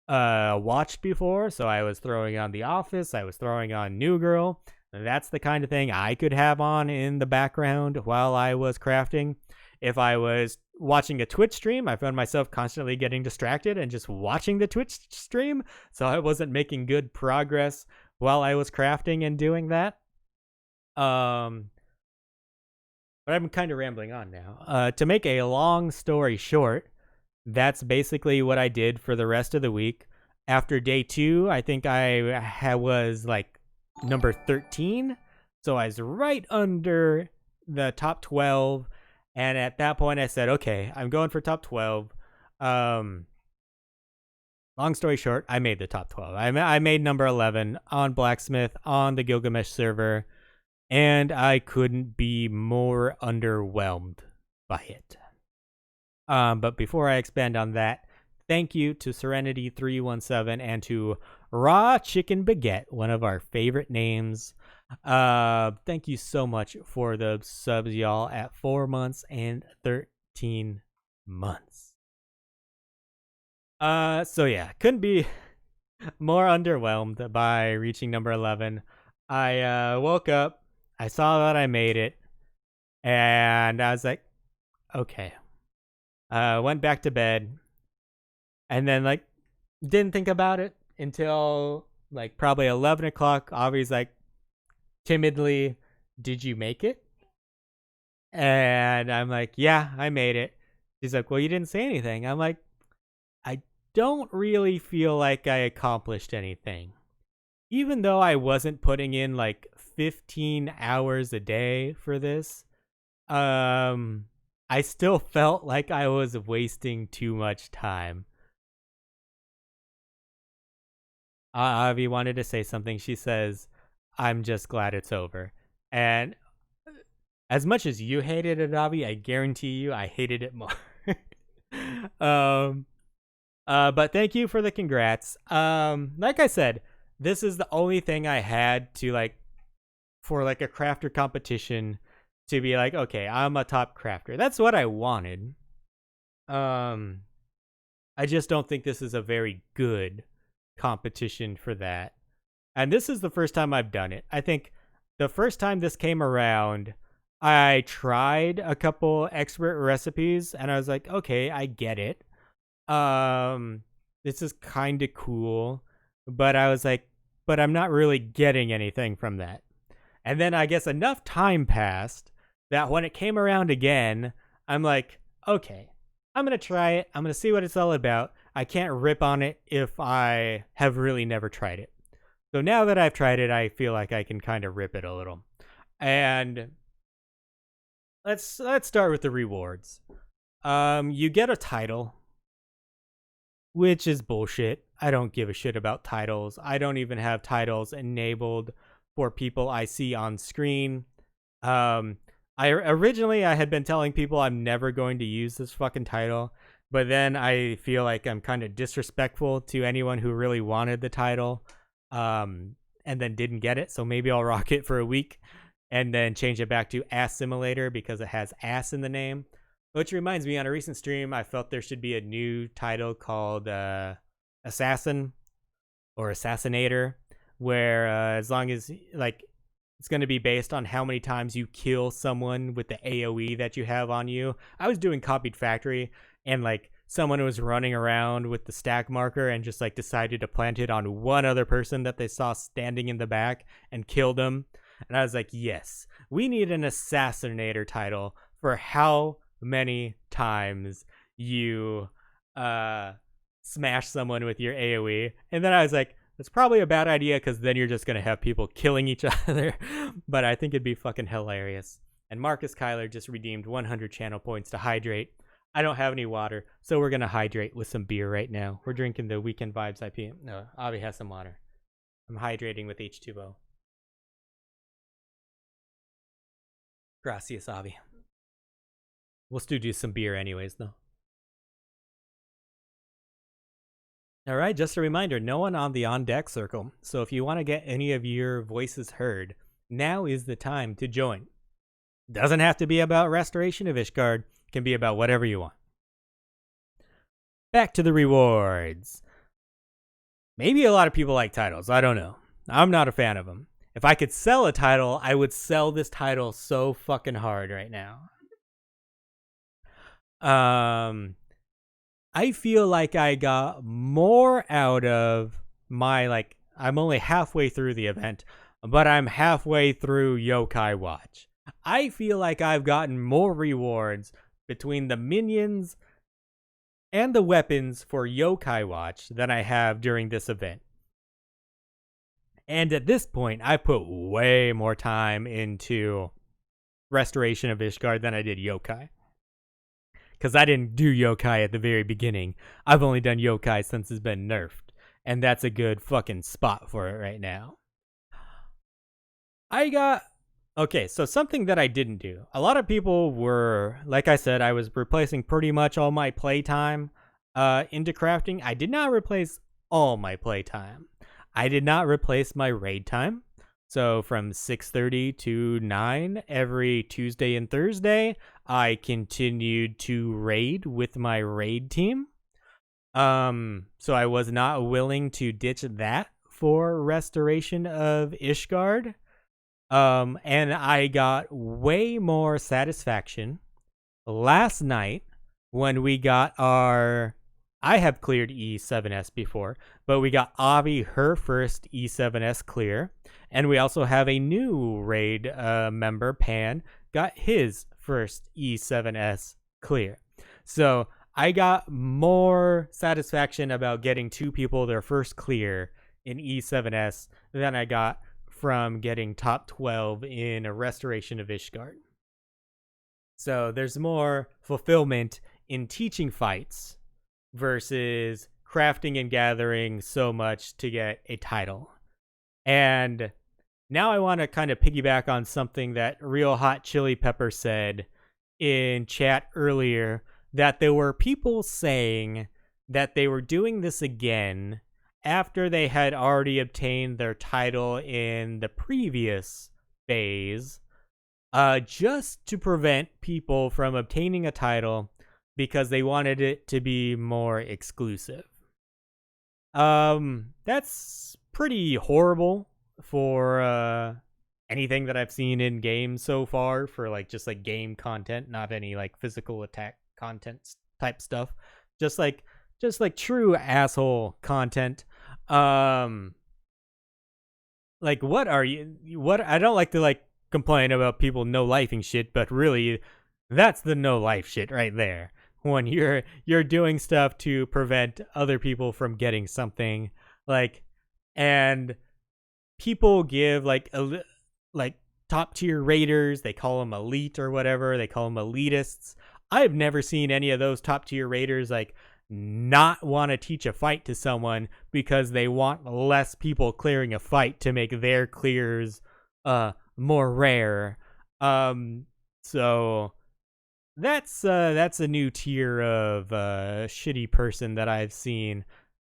watched before. So I was throwing on The Office. I was throwing on New Girl. That's the kind of thing I could have on in the background while I was crafting. If I was watching a Twitch stream, I found myself constantly getting distracted and just watching the Twitch stream. So I wasn't making good progress while I was crafting and doing that. But I'm kind of rambling on now. To make a long story short, that's basically what I did for the rest of the week. After day 2, I think I was like number 13. So I was right under the top 12. And at that point, I said, okay, I'm going for top 12. Long story short, I made the top 12. I made number 11 on Blacksmith on the Gilgamesh server. And I couldn't be more underwhelmed by it. But before I expand on that, thank you to Serenity317 and to Raw Chicken Baguette, one of our favorite names. Thank you so much for the subs, y'all, at 4 months and 13 months. So yeah, couldn't be more underwhelmed by reaching number 11. I woke up, I saw that I made it, and I was like, okay. Went back to bed, and then like didn't think about it until like probably 11 o'clock. Avi's like, timidly, did you make it? And I'm like, yeah, I made it. She's like, well, you didn't say anything. I'm like, I don't really feel like I accomplished anything. Even though I wasn't putting in like 15 hours a day for this, I still felt like I was wasting too much time. Avi wanted to say something. She says, I'm just glad it's over. And as much as you hated it, Avi, I guarantee you I hated it more. But thank you for the congrats. Like I said, this is the only thing I had to like for like a crafter competition to be like, okay, I'm a top crafter. That's what I wanted. I just don't think this is a very good competition for that. And this is the first time I've done it. I think the first time this came around, I tried a couple expert recipes and I was like, okay, I get it. This is kind of cool. But I was like, but I'm not really getting anything from that. And then I guess enough time passed that when it came around again, I'm like, okay, I'm going to try it. I'm going to see what it's all about. I can't rip on it if I have really never tried it. So now that I've tried it, I feel like I can kind of rip it a little. And let's start with the rewards. You get a title, which is bullshit. I don't give a shit about titles. I don't even have titles enabled for people I see on screen. I had been telling people I'm never going to use this fucking title, but then I feel like I'm kind of disrespectful to anyone who really wanted the title, and then didn't get it. So maybe I'll rock it for a week and then change it back to Ass Simulator because it has ass in the name. Which reminds me, on a recent stream, I felt there should be a new title called Assassin or Assassinator, where as long as, like, it's going to be based on how many times you kill someone with the AoE that you have on you. I was doing Copied Factory, and, like, someone was running around with the stack marker and just, like, decided to plant it on one other person that they saw standing in the back and killed them. And I was like, yes, we need an Assassinator title for how many times you smash someone with your AoE. And then I was like, that's probably a bad idea because then you're just going to have people killing each other. But I think it'd be fucking hilarious. And Marcus Kyler just redeemed 100 channel points to hydrate. I don't have any water, so we're going to hydrate with some beer right now. We're drinking the Weekend Vibes IPA. No, Avi has some water. I'm hydrating with H2O. Gracias, Avi. We'll still do some beer anyways, though. All right, just a reminder, no one on the on deck circle. So if you want to get any of your voices heard, now is the time to join. Doesn't have to be about Restoration of Ishgard. It can be about whatever you want. Back to the rewards. Maybe a lot of people like titles. I don't know. I'm not a fan of them. If I could sell a title, I would sell this title so fucking hard right now. I feel like I got more out of my, like, I'm only halfway through the event, but I'm halfway through Yokai Watch. I feel like I've gotten more rewards between the minions and the weapons for Yokai Watch than I have during this event. And at this point, I put way more time into Restoration of Ishgard than I did Yokai. Because I didn't do Yokai at the very beginning. I've only done Yokai since it's been nerfed. And that's a good fucking spot for it right now. Okay, so something that I didn't do. A lot of people were, like I said, I was replacing pretty much all my playtime into crafting. I did not replace all my playtime. I did not replace my raid time. So from 6:30 to 9 every Tuesday and Thursday, I continued to raid with my raid team. So I was not willing to ditch that for Restoration of Ishgard. And I got way more satisfaction last night when we got I have cleared E7S before, but we got Avi her first E7S clear. And we also have a new raid member, Pan, got his first E7S clear. So I got more satisfaction about getting two people their first clear in E7S than I got from getting top 12 in a Restoration of Ishgard. So there's more fulfillment in teaching fights versus crafting and gathering so much to get a title. And now I want to kind of piggyback on something that Real Hot Chili Pepper said in chat earlier, that there were people saying that they were doing this again after they had already obtained their title in the previous phase, just to prevent people from obtaining a title because they wanted it to be more exclusive. That's pretty horrible for anything that I've seen in games so far, for like just like game content, not any like physical attack content type stuff. Just like true asshole content. Like what I don't like to like complain about people no lifing shit, but really that's the no life shit right there. When you're doing stuff to prevent other people from getting something, like, and people give like like top tier raiders, they call them elite or whatever, they call them elitists. I've never seen any of those top tier raiders like not want to teach a fight to someone because they want less people clearing a fight to make their clears more rare. So that's a new tier of shitty person that I've seen.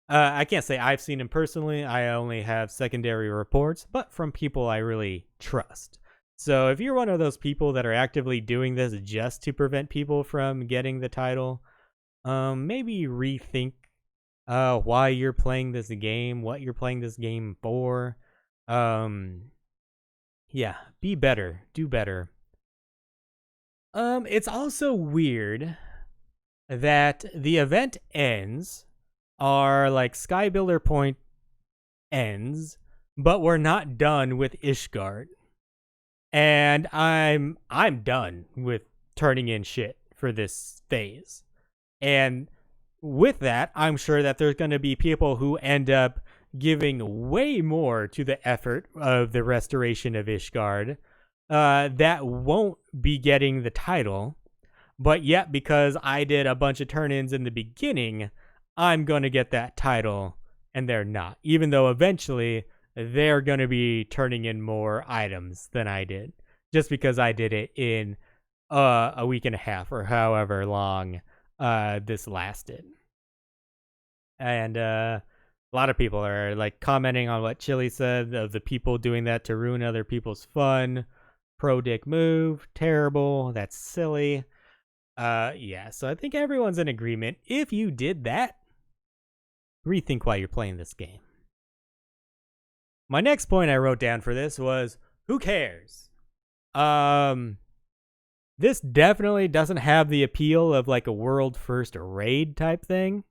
I can't say I've seen him personally. I only have secondary reports, but from people I really trust. So if you're one of those people that are actively doing this just to prevent people from getting the title, maybe rethink why you're playing this game, what you're playing this game for. Yeah, be better, do better. It's also weird that the event ends, our like Skybuilder point ends, but we're not done with Ishgard. And I'm done with turning in shit for this phase. And with that, I'm sure that there's going to be people who end up giving way more to the effort of the restoration of Ishgard that won't be getting the title. But yet, because I did a bunch of turn-ins in the beginning, I'm going to get that title, and they're not. Even though eventually, they're going to be turning in more items than I did. Just because I did it in a week and a half, or however long this lasted. And a lot of people are like commenting on what Chili said of the people doing that to ruin other people's fun. Pro dick move, terrible, that's silly. Yeah, so I think everyone's in agreement. If you did that, rethink why you're playing this game. My next point I wrote down for this was, who cares? This definitely doesn't have the appeal of like a world first raid type thing.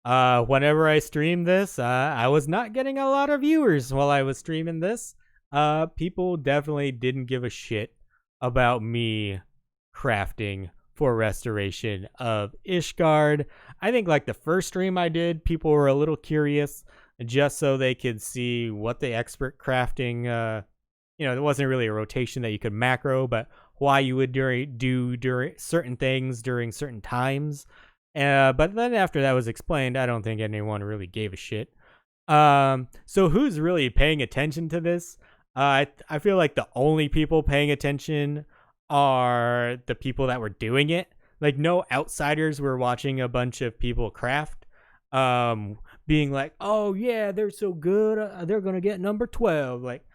Whenever I streamed this, I was not getting a lot of viewers while I was streaming this. People definitely didn't give a shit about me crafting for restoration of Ishgard. I think like the first stream I did, people were a little curious just so they could see what the expert crafting, there wasn't really a rotation that you could macro, but why you would do during certain things during certain times. But then after that was explained, I don't think anyone really gave a shit. So who's really paying attention to this? I feel like the only people paying attention are the people that were doing it. Like no outsiders were watching a bunch of people craft, being like, oh yeah, they're so good, they're gonna get number 12. Like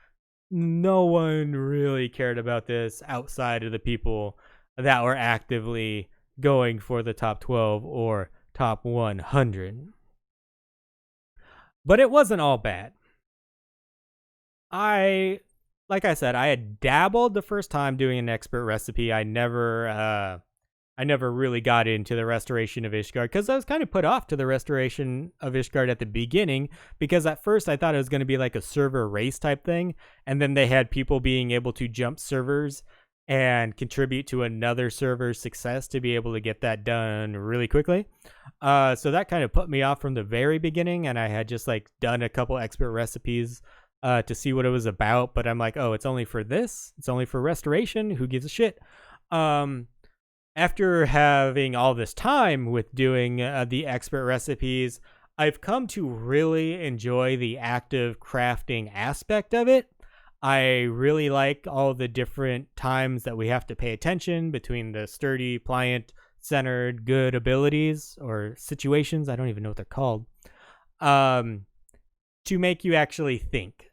no one really cared about this outside of the people that were actively going for the top 12 or top 100. But it wasn't all bad. Like I said, I had dabbled the first time doing an expert recipe. I never really got into the restoration of Ishgard because I was kind of put off to the restoration of Ishgard at the beginning, because at first I thought it was going to be like a server race type thing, and then they had people being able to jump servers and contribute to another server's success to be able to get that done really quickly. So that kind of put me off from the very beginning, and I had just like done a couple expert recipes to see what it was about, but I'm like, oh, it's only for this? It's only for restoration? Who gives a shit? After having all this time with doing the expert recipes, I've come to really enjoy the active crafting aspect of it. I really like all the different times that we have to pay attention between the sturdy, pliant, centered, good abilities or situations, I don't even know what they're called, to make you actually think.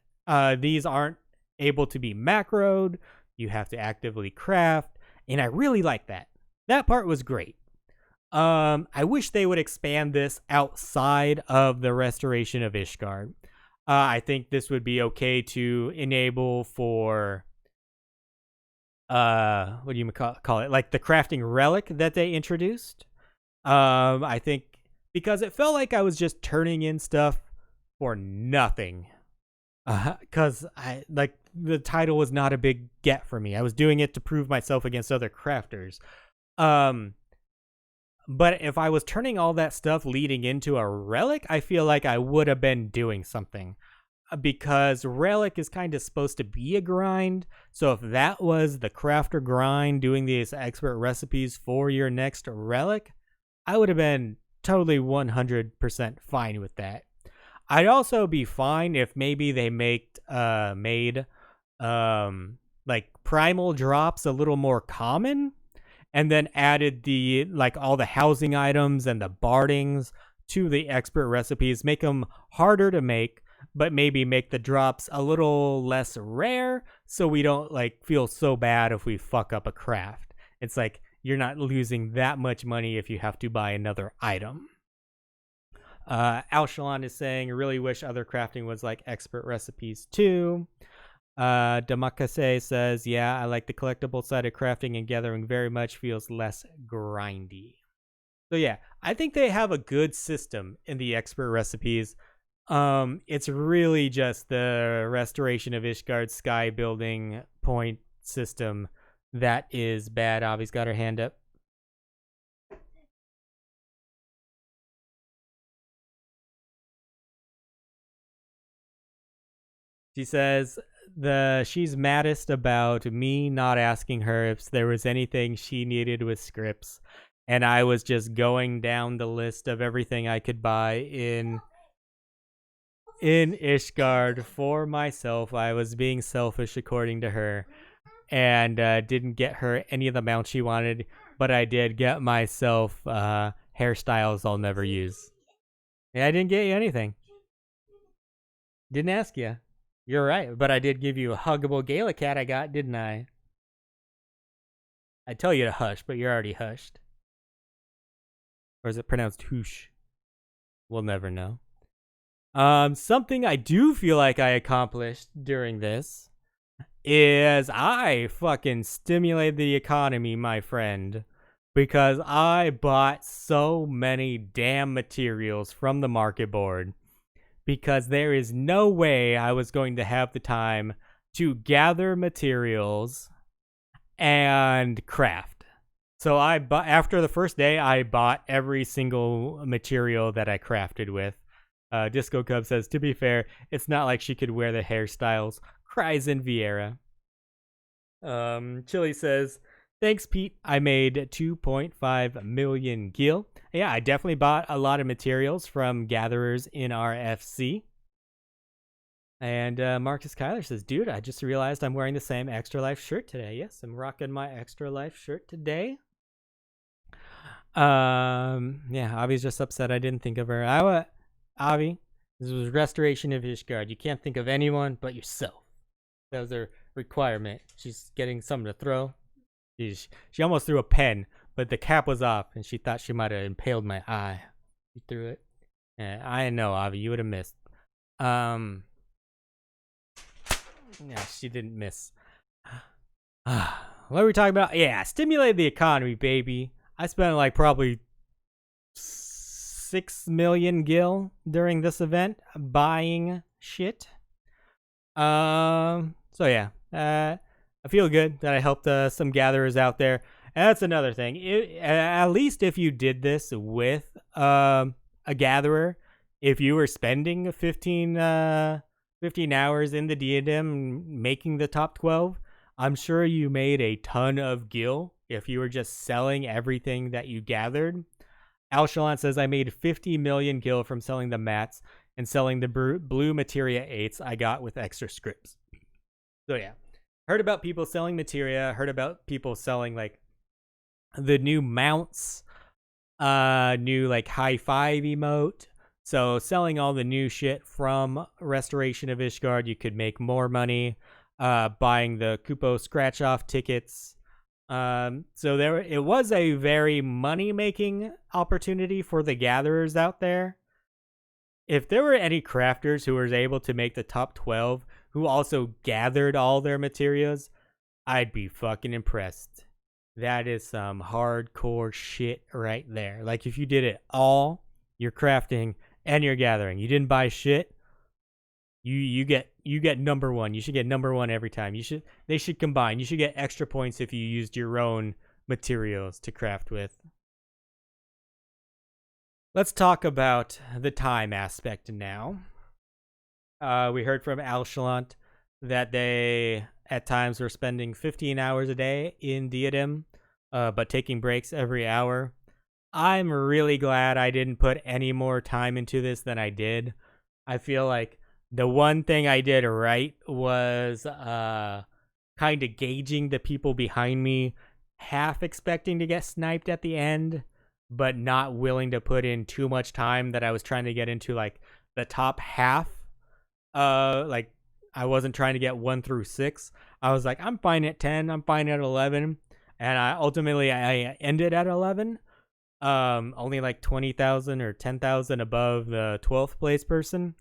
These aren't able to be macroed. You have to actively craft, and I really like that. That part was great. I wish they would expand this outside of the restoration of Ishgard. I think this would be okay to enable for what do you call it? Like the crafting relic that they introduced. I think because it felt like I was just turning in stuff for nothing. Because I like the title was not a big get for me. I was doing it to prove myself against other crafters. But if I was turning all that stuff leading into a relic, I feel like I would have been doing something. Because relic is kind of supposed to be a grind. So if that was the crafter grind, doing these expert recipes for your next relic, I would have been totally 100% fine with that. I'd also be fine if maybe they made like primal drops a little more common, and then added the like all the housing items and the bardings to the expert recipes, make them harder to make, but maybe make the drops a little less rare so we don't like feel so bad if we fuck up a craft. It's like you're not losing that much money if you have to buy another item. Alchalant is saying, really wish other crafting was like expert recipes too. Damakase says, yeah, I like the collectible side of crafting and gathering very much, feels less grindy. So yeah, I think they have a good system in the expert recipes. It's really just the restoration of Ishgard's sky building point system that is bad. Avi's got her hand up. She says she's maddest about me not asking her if there was anything she needed with scripts, and I was just going down the list of everything I could buy in Ishgard for myself. I was being selfish according to her, and didn't get her any of the mounts she wanted, but I did get myself hairstyles I'll never use. Yeah, I didn't get you anything. Didn't ask you. You're right, but I did give you a huggable Gala cat I got, didn't I? I tell you to hush, but you're already hushed. Or is it pronounced hoosh? We'll never know. Something I do feel like I accomplished during this is I fucking stimulated the economy, my friend. Because I bought so many damn materials from the market board. Because there is no way I was going to have the time to gather materials and craft. So after the first day, I bought every single material that I crafted with. Disco Cub says, to be fair, it's not like she could wear the hairstyles. Cries in Vieira. Chili says, thanks, Pete. I made 2.5 million gil. Yeah, I definitely bought a lot of materials from gatherers in our FC. And Marcus Kyler says, dude, I just realized I'm wearing the same Extra Life shirt today. Yes, I'm rocking my Extra Life shirt today. Yeah, Avi's just upset I didn't think of her. Avi, this was restoration of Ishgard. You can't think of anyone but yourself. That was her requirement. She's getting something to throw. She almost threw a pen, but the cap was off, and she thought she might have impaled my eye. She threw it. I know, Avi, you would have missed. Yeah, she didn't miss. What were we talking about? Yeah, stimulate the economy, baby. I spent like probably 6 million gil during this event buying shit. So yeah, I feel good that I helped some gatherers out there. And that's another thing. At least if you did this with a gatherer, if you were spending 15 hours in the diadem making the top 12, I'm sure you made a ton of gil if you were just selling everything that you gathered. Alchalant says, I made 50 million gil from selling the mats and selling the blue materia 8s I got with extra scripts. So yeah, heard about people selling materia, heard about people selling like the new mounts, new like high five emote. So selling all the new shit from Restoration of Ishgard, you could make more money. Buying the Kupo scratch off tickets. So it was a very money-making opportunity for the gatherers out there. If there were any crafters who were able to make the top 12 who also gathered all their materials, I'd be fucking impressed. That is some hardcore shit right there. Like, if you did it all, you're crafting and you're gathering. You didn't buy shit. You get number one. You should get number one every time. They should combine. You should get extra points if you used your own materials to craft with. Let's talk about the time aspect now. We heard from Alchalant that they at times were spending 15 hours a day in Diadem, but taking breaks every hour. I'm really glad I didn't put any more time into this than I did. I feel like the one thing I did right was kind of gauging the people behind me, half expecting to get sniped at the end, but not willing to put in too much time that I was trying to get into like the top half. Like I wasn't trying to get 1 through 6. I was like, I'm fine at 10, I'm fine at 11. And I ended at 11. Only like 20,000 or 10,000 above the 12th place person.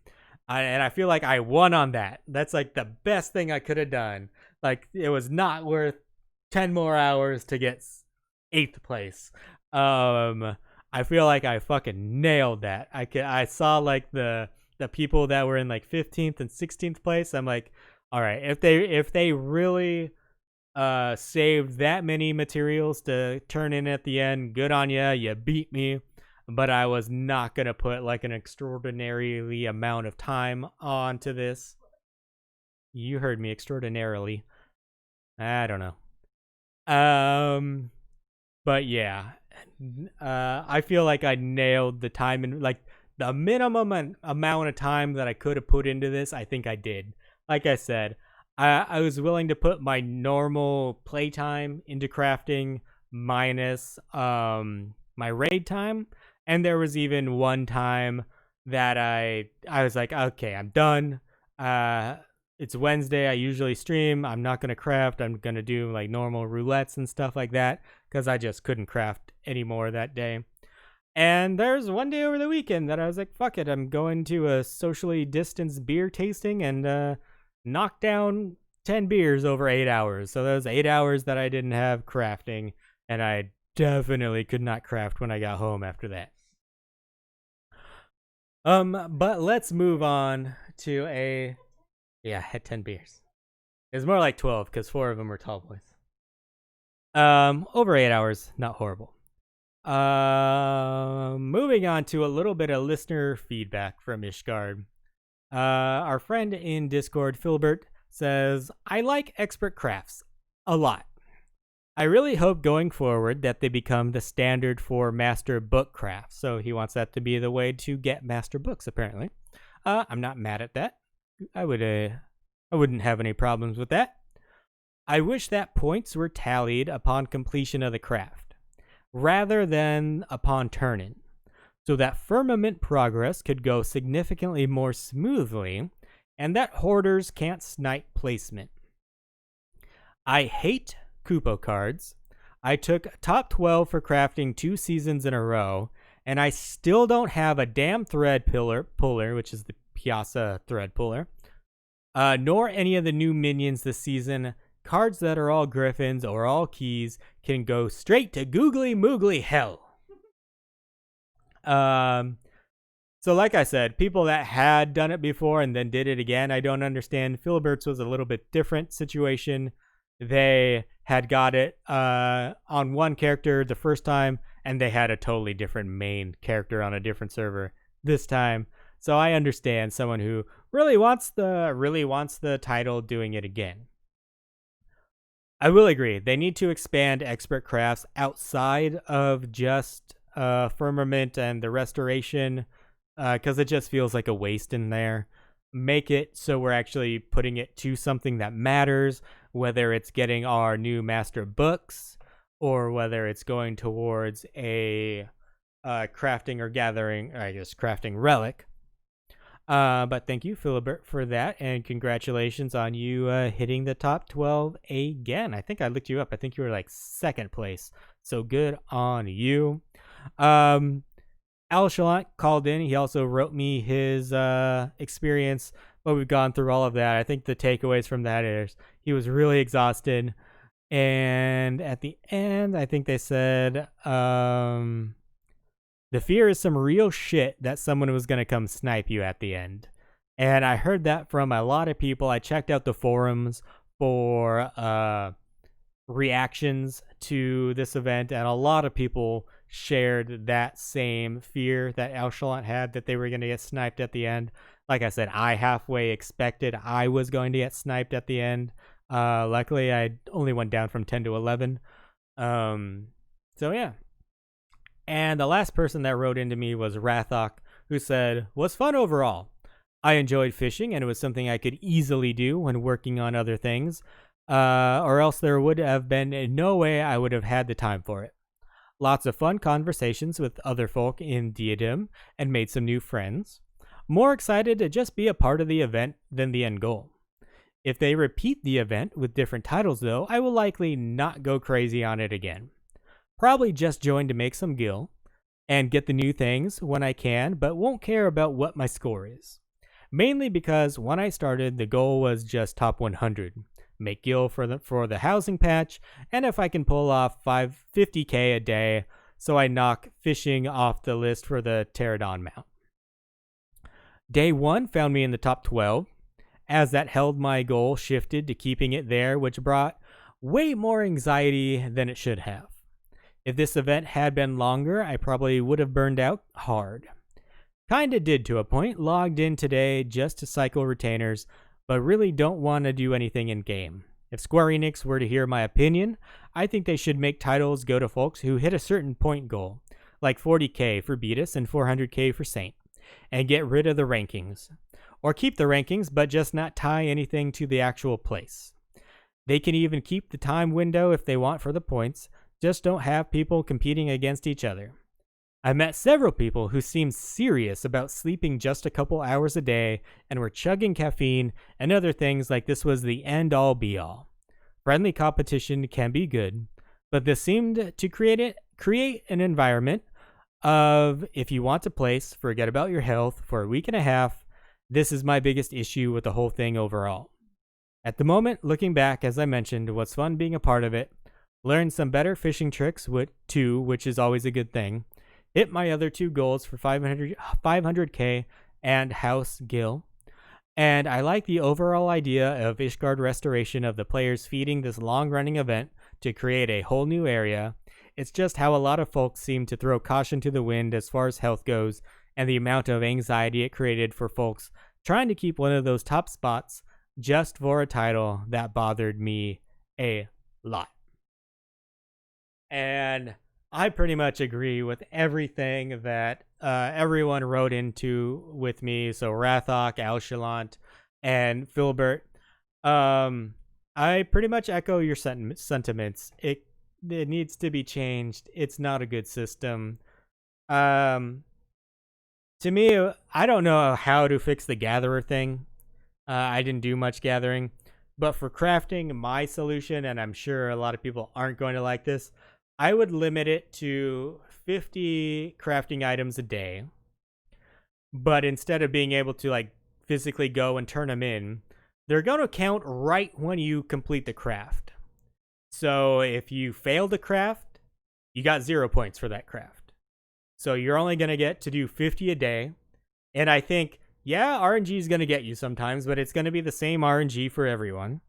And I feel like I won on that. That's like the best thing I could have done. Like, it was not worth 10 more hours to get 8th place. I feel like I fucking nailed that. I saw like the people that were in like 15th and 16th place. I'm like, all right, if they really saved that many materials to turn in at the end, good on ya. You beat me. But I was not going to put like an extraordinarily amount of time onto this. You heard me, extraordinarily. I don't know. But yeah, I feel like I nailed the time, and like the minimum amount of time that I could have put into this, I think I did. Like I said, I was willing to put my normal playtime into crafting minus my raid time. And there was even one time that I was like, okay, I'm done. It's Wednesday. I usually stream. I'm not going to craft. I'm going to do like normal roulettes and stuff like that because I just couldn't craft anymore that day. And there's one day over the weekend that I was like, fuck it. I'm going to a socially distanced beer tasting and knock down 10 beers over 8 hours. So those 8 hours that I didn't have crafting, and I definitely could not craft when I got home after that. But let's move on to I had 10 beers. It's more like 12 because 4 of them were tall boys. Over 8 hours, not horrible. Moving on to a little bit of listener feedback from Ishgard. Our friend in Discord, Philbert, says, I like expert crafts a lot. I really hope going forward that they become the standard for master book crafts. So he wants that to be the way to get master books, apparently. I'm not mad at that. I wouldn't have any problems with that. I wish that points were tallied upon completion of the craft, rather than upon turn-in, so that firmament progress could go significantly more smoothly, and that hoarders can't snipe placement. I hate Kupo cards. I took top 12 for crafting 2 seasons in a row, and I still don't have a damn thread puller, which is the Piazza thread puller, nor any of the new minions this season. Cards that are all griffins or all keys can go straight to googly moogly hell. So like I said, people that had done it before and then did it again, I don't understand. Philbert's was a little bit different situation. They had got it on one character the first time, and they had a totally different main character on a different server this time. So I understand someone who really wants the title doing it again. I will agree. They need to expand expert crafts outside of just firmament and the restoration, because it just feels like a waste in there. Make it so we're actually putting it to something that matters, whether it's getting our new master books or whether it's going towards a crafting or gathering, or I guess crafting relic. But thank you, Philibert, for that, and congratulations on you hitting the top 12 again. I think I looked you up. I think you were like second place, so good on you. Alchalant called in. He also wrote me his experience, but we've gone through all of that. I think the takeaways from that is he was really exhausted, and at the end, I think they said the fear is some real shit that someone was going to come snipe you at the end. And I heard that from a lot of people. I checked out the forums for reactions to this event, and a lot of people shared that same fear that Alchalant had, that they were going to get sniped at the end. Like I said, I halfway expected I was going to get sniped at the end. Luckily, I only went down from 10 to 11. So yeah. And the last person that wrote into me was Rathok, who said, "Was fun overall. I enjoyed fishing, and it was something I could easily do when working on other things, or else there would have been no way I would have had the time for it. Lots of fun conversations with other folk in Diadem, and made some new friends. More excited to just be a part of the event than the end goal. If they repeat the event with different titles, though, I will likely not go crazy on it again. Probably just join to make some gil and get the new things when I can, but won't care about what my score is. Mainly because when I started, the goal was just top 100. Make gil for the housing patch, and if I can pull off 50k a day, so I knock fishing off the list for the Pterodon mount. Day 1 found me in the top 12, as that held my goal shifted to keeping it there, which brought way more anxiety than it should have. If this event had been longer, I probably would have burned out hard. Kinda did to a point, logged in today just to cycle retainers, but really don't want to do anything in game. If Square Enix were to hear my opinion, I think they should make titles go to folks who hit a certain point goal, like 40k for Beatus and 400k for Saint, and get rid of the rankings. Or keep the rankings, but just not tie anything to the actual place. They can even keep the time window if they want for the points, just don't have people competing against each other. I met several people who seemed serious about sleeping just a couple hours a day and were chugging caffeine and other things like this was the end-all be-all. Friendly competition can be good, but this seemed to create an environment of, if you want to place, forget about your health for a week and a half. This is my biggest issue with the whole thing overall. At the moment, looking back, as I mentioned, it was fun being a part of it. Learned some better fishing tricks too, which is always a good thing. Hit my other two goals for 500k and house gil. And I like the overall idea of Ishgard restoration of the players feeding this long-running event to create a whole new area. It's just how a lot of folks seem to throw caution to the wind as far as health goes, and the amount of anxiety it created for folks trying to keep one of those top spots just for a title that bothered me a lot. And I pretty much agree with everything that everyone wrote into with me. So Rathok, Alchalant, and Philbert. I pretty much echo your sentiments. It needs to be changed. It's not a good system. To me, I don't know how to fix the gatherer thing. I didn't do much gathering. But for crafting my solution, and I'm sure a lot of people aren't going to like this, I would limit it to 50 crafting items a day. But instead of being able to like physically go and turn them in, they're going to count right when you complete the craft. So if you fail the craft, you got 0 points for that craft. So you're only going to get to do 50 a day. And I think, yeah, RNG is going to get you sometimes, but it's going to be the same RNG for everyone.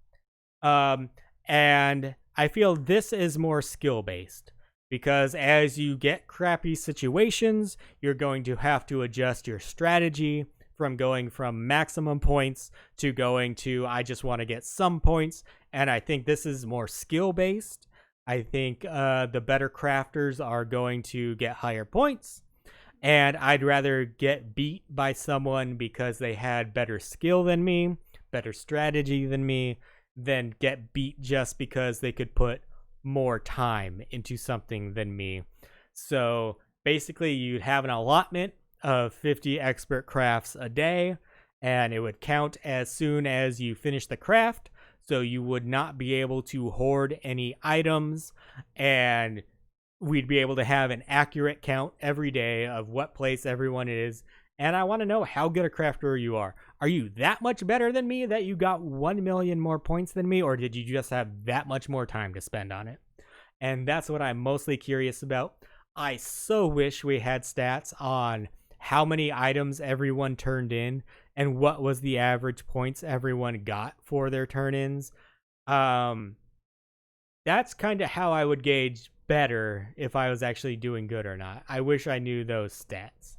And I feel this is more skill-based, because as you get crappy situations, you're going to have to adjust your strategy from going from maximum points to going to, I just want to get some points. And I think this is more skill-based. I think the better crafters are going to get higher points. And I'd rather get beat by someone because they had better skill than me, better strategy than me, than get beat just because they could put more time into something than me. So basically you'd have an allotment of 50 expert crafts a day, and it would count as soon as you finish the craft, so you would not be able to hoard any items, and we'd be able to have an accurate count every day of what place everyone is. And I want to know how good a crafter you are. Are you that much better than me that you got 1 million more points than me, or did you just have that much more time to spend on it? And that's what I'm mostly curious about. I so wish we had stats on how many items everyone turned in and what was the average points everyone got for their turn-ins. That's kind of how I would gauge better if I was actually doing good or not. I wish I knew those stats.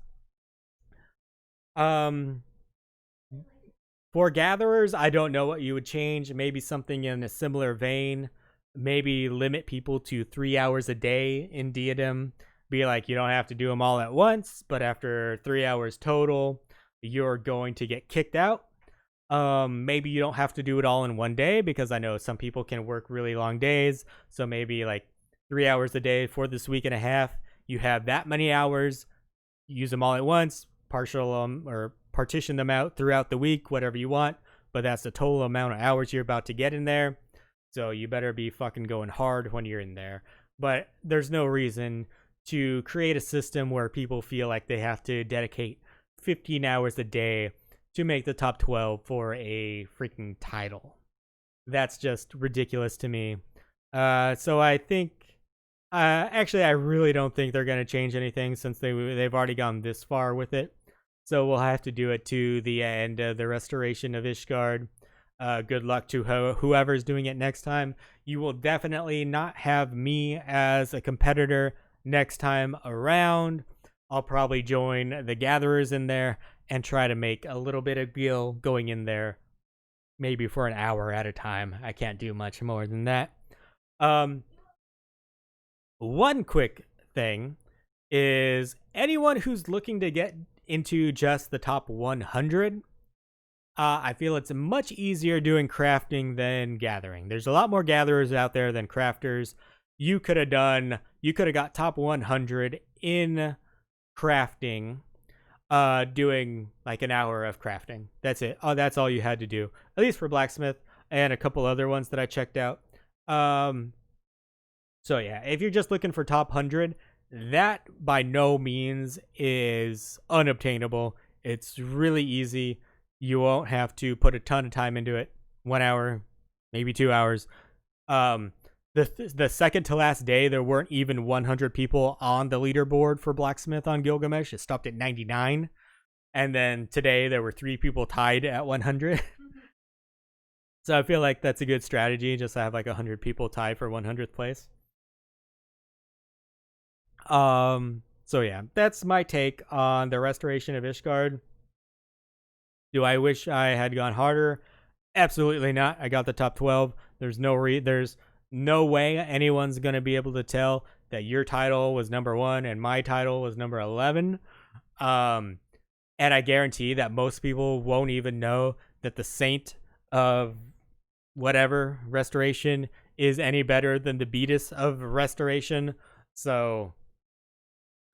For gatherers, I don't know what you would change. Maybe something in a similar vein. Maybe limit people to 3 hours a day in Diadem. Be like, you don't have to do them all at once, but after 3 hours total, you're going to get kicked out. Maybe you don't have to do it all in one day, because I know some people can work really long days. So maybe like 3 hours a day for this week and a half. You have that many hours. Use them all at once. Or partition them out throughout the week, whatever you want. But that's the total amount of hours you're about to get in there. So you better be fucking going hard when you're in there. But there's no reason to create a system where people feel like they have to dedicate 15 hours a day to make the top 12 for a freaking title. That's just ridiculous to me. So I think, actually, I really don't think they're going to change anything, since they've already gone this far with it. So we'll have to do it to the end of the restoration of Ishgard. Good luck to whoever's doing it next time. You will definitely not have me as a competitor next time around. I'll probably join the gatherers in there and try to make a little bit of gil going in there, maybe for an hour at a time. I can't do much more than that. One quick thing is, anyone who's looking to get into just the top 100, I feel it's much easier doing crafting than gathering. There's a lot more gatherers out there than crafters. You could have got top 100 in crafting, doing like an hour of crafting. That's it. Oh, that's all you had to do, at least for blacksmith and a couple other ones that I checked out. So yeah, if you're just looking for top 100, that by no means is unobtainable. It's really easy. You won't have to put a ton of time into it. 1 hour, maybe 2 hours. The second to last day, there weren't even 100 people on the leaderboard for blacksmith on Gilgamesh. It stopped at 99. And then today there were 3 people tied at 100. So I feel like that's a good strategy, just to have like 100 people tied for 100th place. So yeah, that's my take on the restoration of Ishgard. Do I wish I had gone harder? Absolutely not. I got the top 12. There's no way anyone's going to be able to tell that your title was number 1 and my title was number 11. And I guarantee that most people won't even know that the Saint of whatever restoration is any better than the Beatus of restoration. So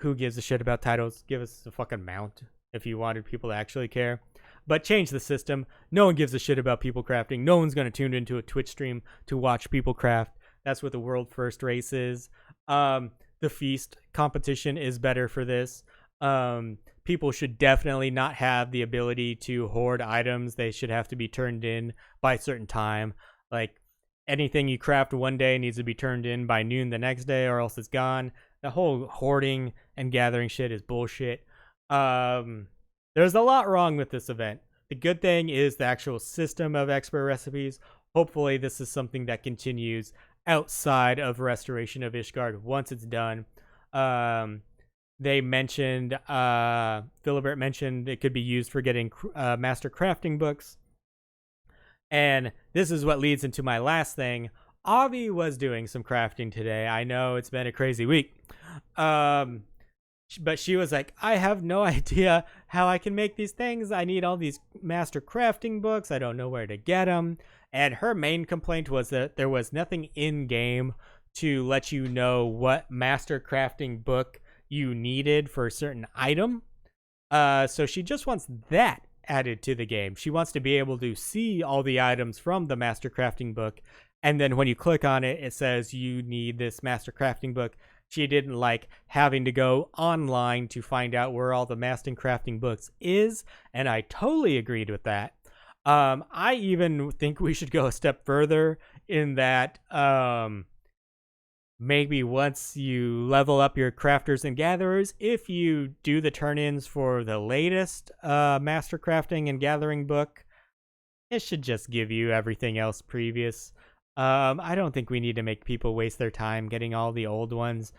who gives a shit about titles? Give us a fucking mount if you wanted people to actually care. But change the system. No one gives a shit about people crafting. No one's going to tune into a Twitch stream to watch people craft. That's what the world first race is. The feast competition is better for this. People should definitely not have the ability to hoard items. They should have to be turned in by a certain time. Like, anything you craft one day needs to be turned in by noon the next day, or else it's gone. The whole hoarding and gathering shit is bullshit. There's a lot wrong with this event. The good thing is the actual system of expert recipes. Hopefully this is something that continues outside of Restoration of Ishgard once it's done. They mentioned, Philibert mentioned it could be used for getting master crafting books. And this is what leads into my last thing. Avi was doing some crafting today. I know it's been a crazy week. But she was like, I have no idea how I can make these things. I need all these master crafting books. I don't know where to get them. And her main complaint was that there was nothing in game to let you know what master crafting book you needed for a certain item. So she just wants that. added to the game. She wants to be able to see all the items from the Master Crafting book, and then when you click on it, it says you need this Master Crafting book. She didn't like having to go online to find out where all the Master Crafting books is, and I totally agreed with that. I even think we should go a step further in that maybe once you level up your crafters and gatherers, if you do the turn-ins for the latest Master Crafting and Gathering book, it should just give you everything else previous. I don't think we need to make people waste their time getting all the old ones.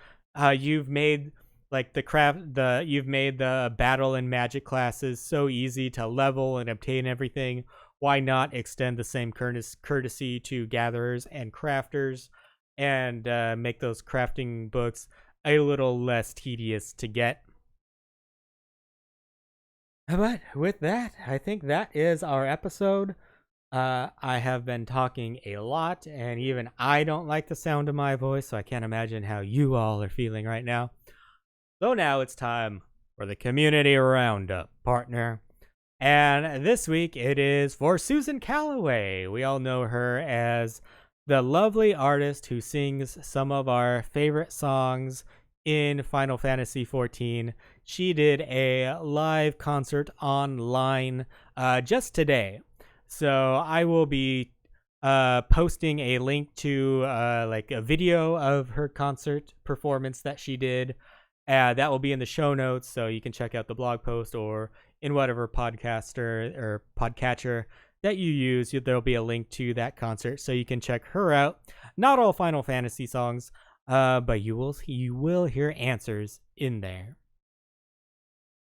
You've made like you've made the battle and magic classes so easy to level and obtain everything. Why not extend the same courtesy to gatherers and crafters, and make those crafting books a little less tedious to get? But with that, I think that is our episode. I have been talking a lot, and even I don't like the sound of my voice, so I can't imagine how you all are feeling right now. So now it's time for the Community Roundup, partner. And this week it is for Susan Calloway. We all know her as the lovely artist who sings some of our favorite songs in Final Fantasy XIV. She did a live concert online just today. So I will be posting a link to like a video of her concert performance that she did. That will be in the show notes, so you can check out the blog post, or in whatever podcaster or podcatcher that you use. There'll be a link to that concert, so you can check her out. Not all Final Fantasy songs, but you will hear answers in there.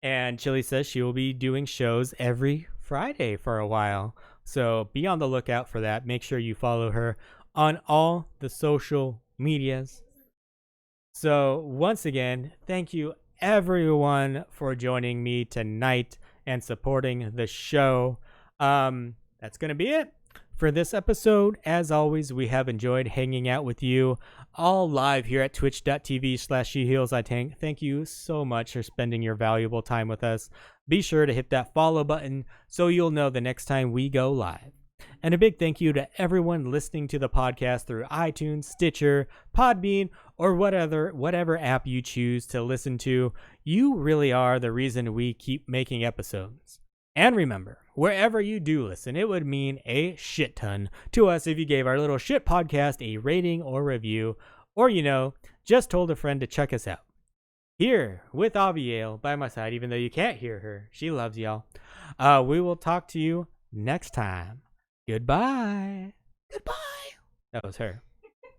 And Chili says she will be doing shows every Friday for a while, so be on the lookout for that. Make sure you follow her on all the social medias. So once again, thank you everyone for joining me tonight and supporting the show. That's going to be it for this episode. As always, we have enjoyed hanging out with you all live here at twitch.tv/shehealsitank. Thank you so much for spending your valuable time with us. Be sure to hit that follow button so you'll know the next time we go live. And a big thank you to everyone listening to the podcast through iTunes, Stitcher, Podbean, or whatever app you choose to listen to. You really are the reason we keep making episodes. And remember, wherever you do listen, it would mean a shit ton to us if you gave our little shit podcast a rating or review, or, just told a friend to check us out. Here, with Aviel by my side, even though you can't hear her. She loves y'all. We will talk to you next time. Goodbye. Goodbye. That was her.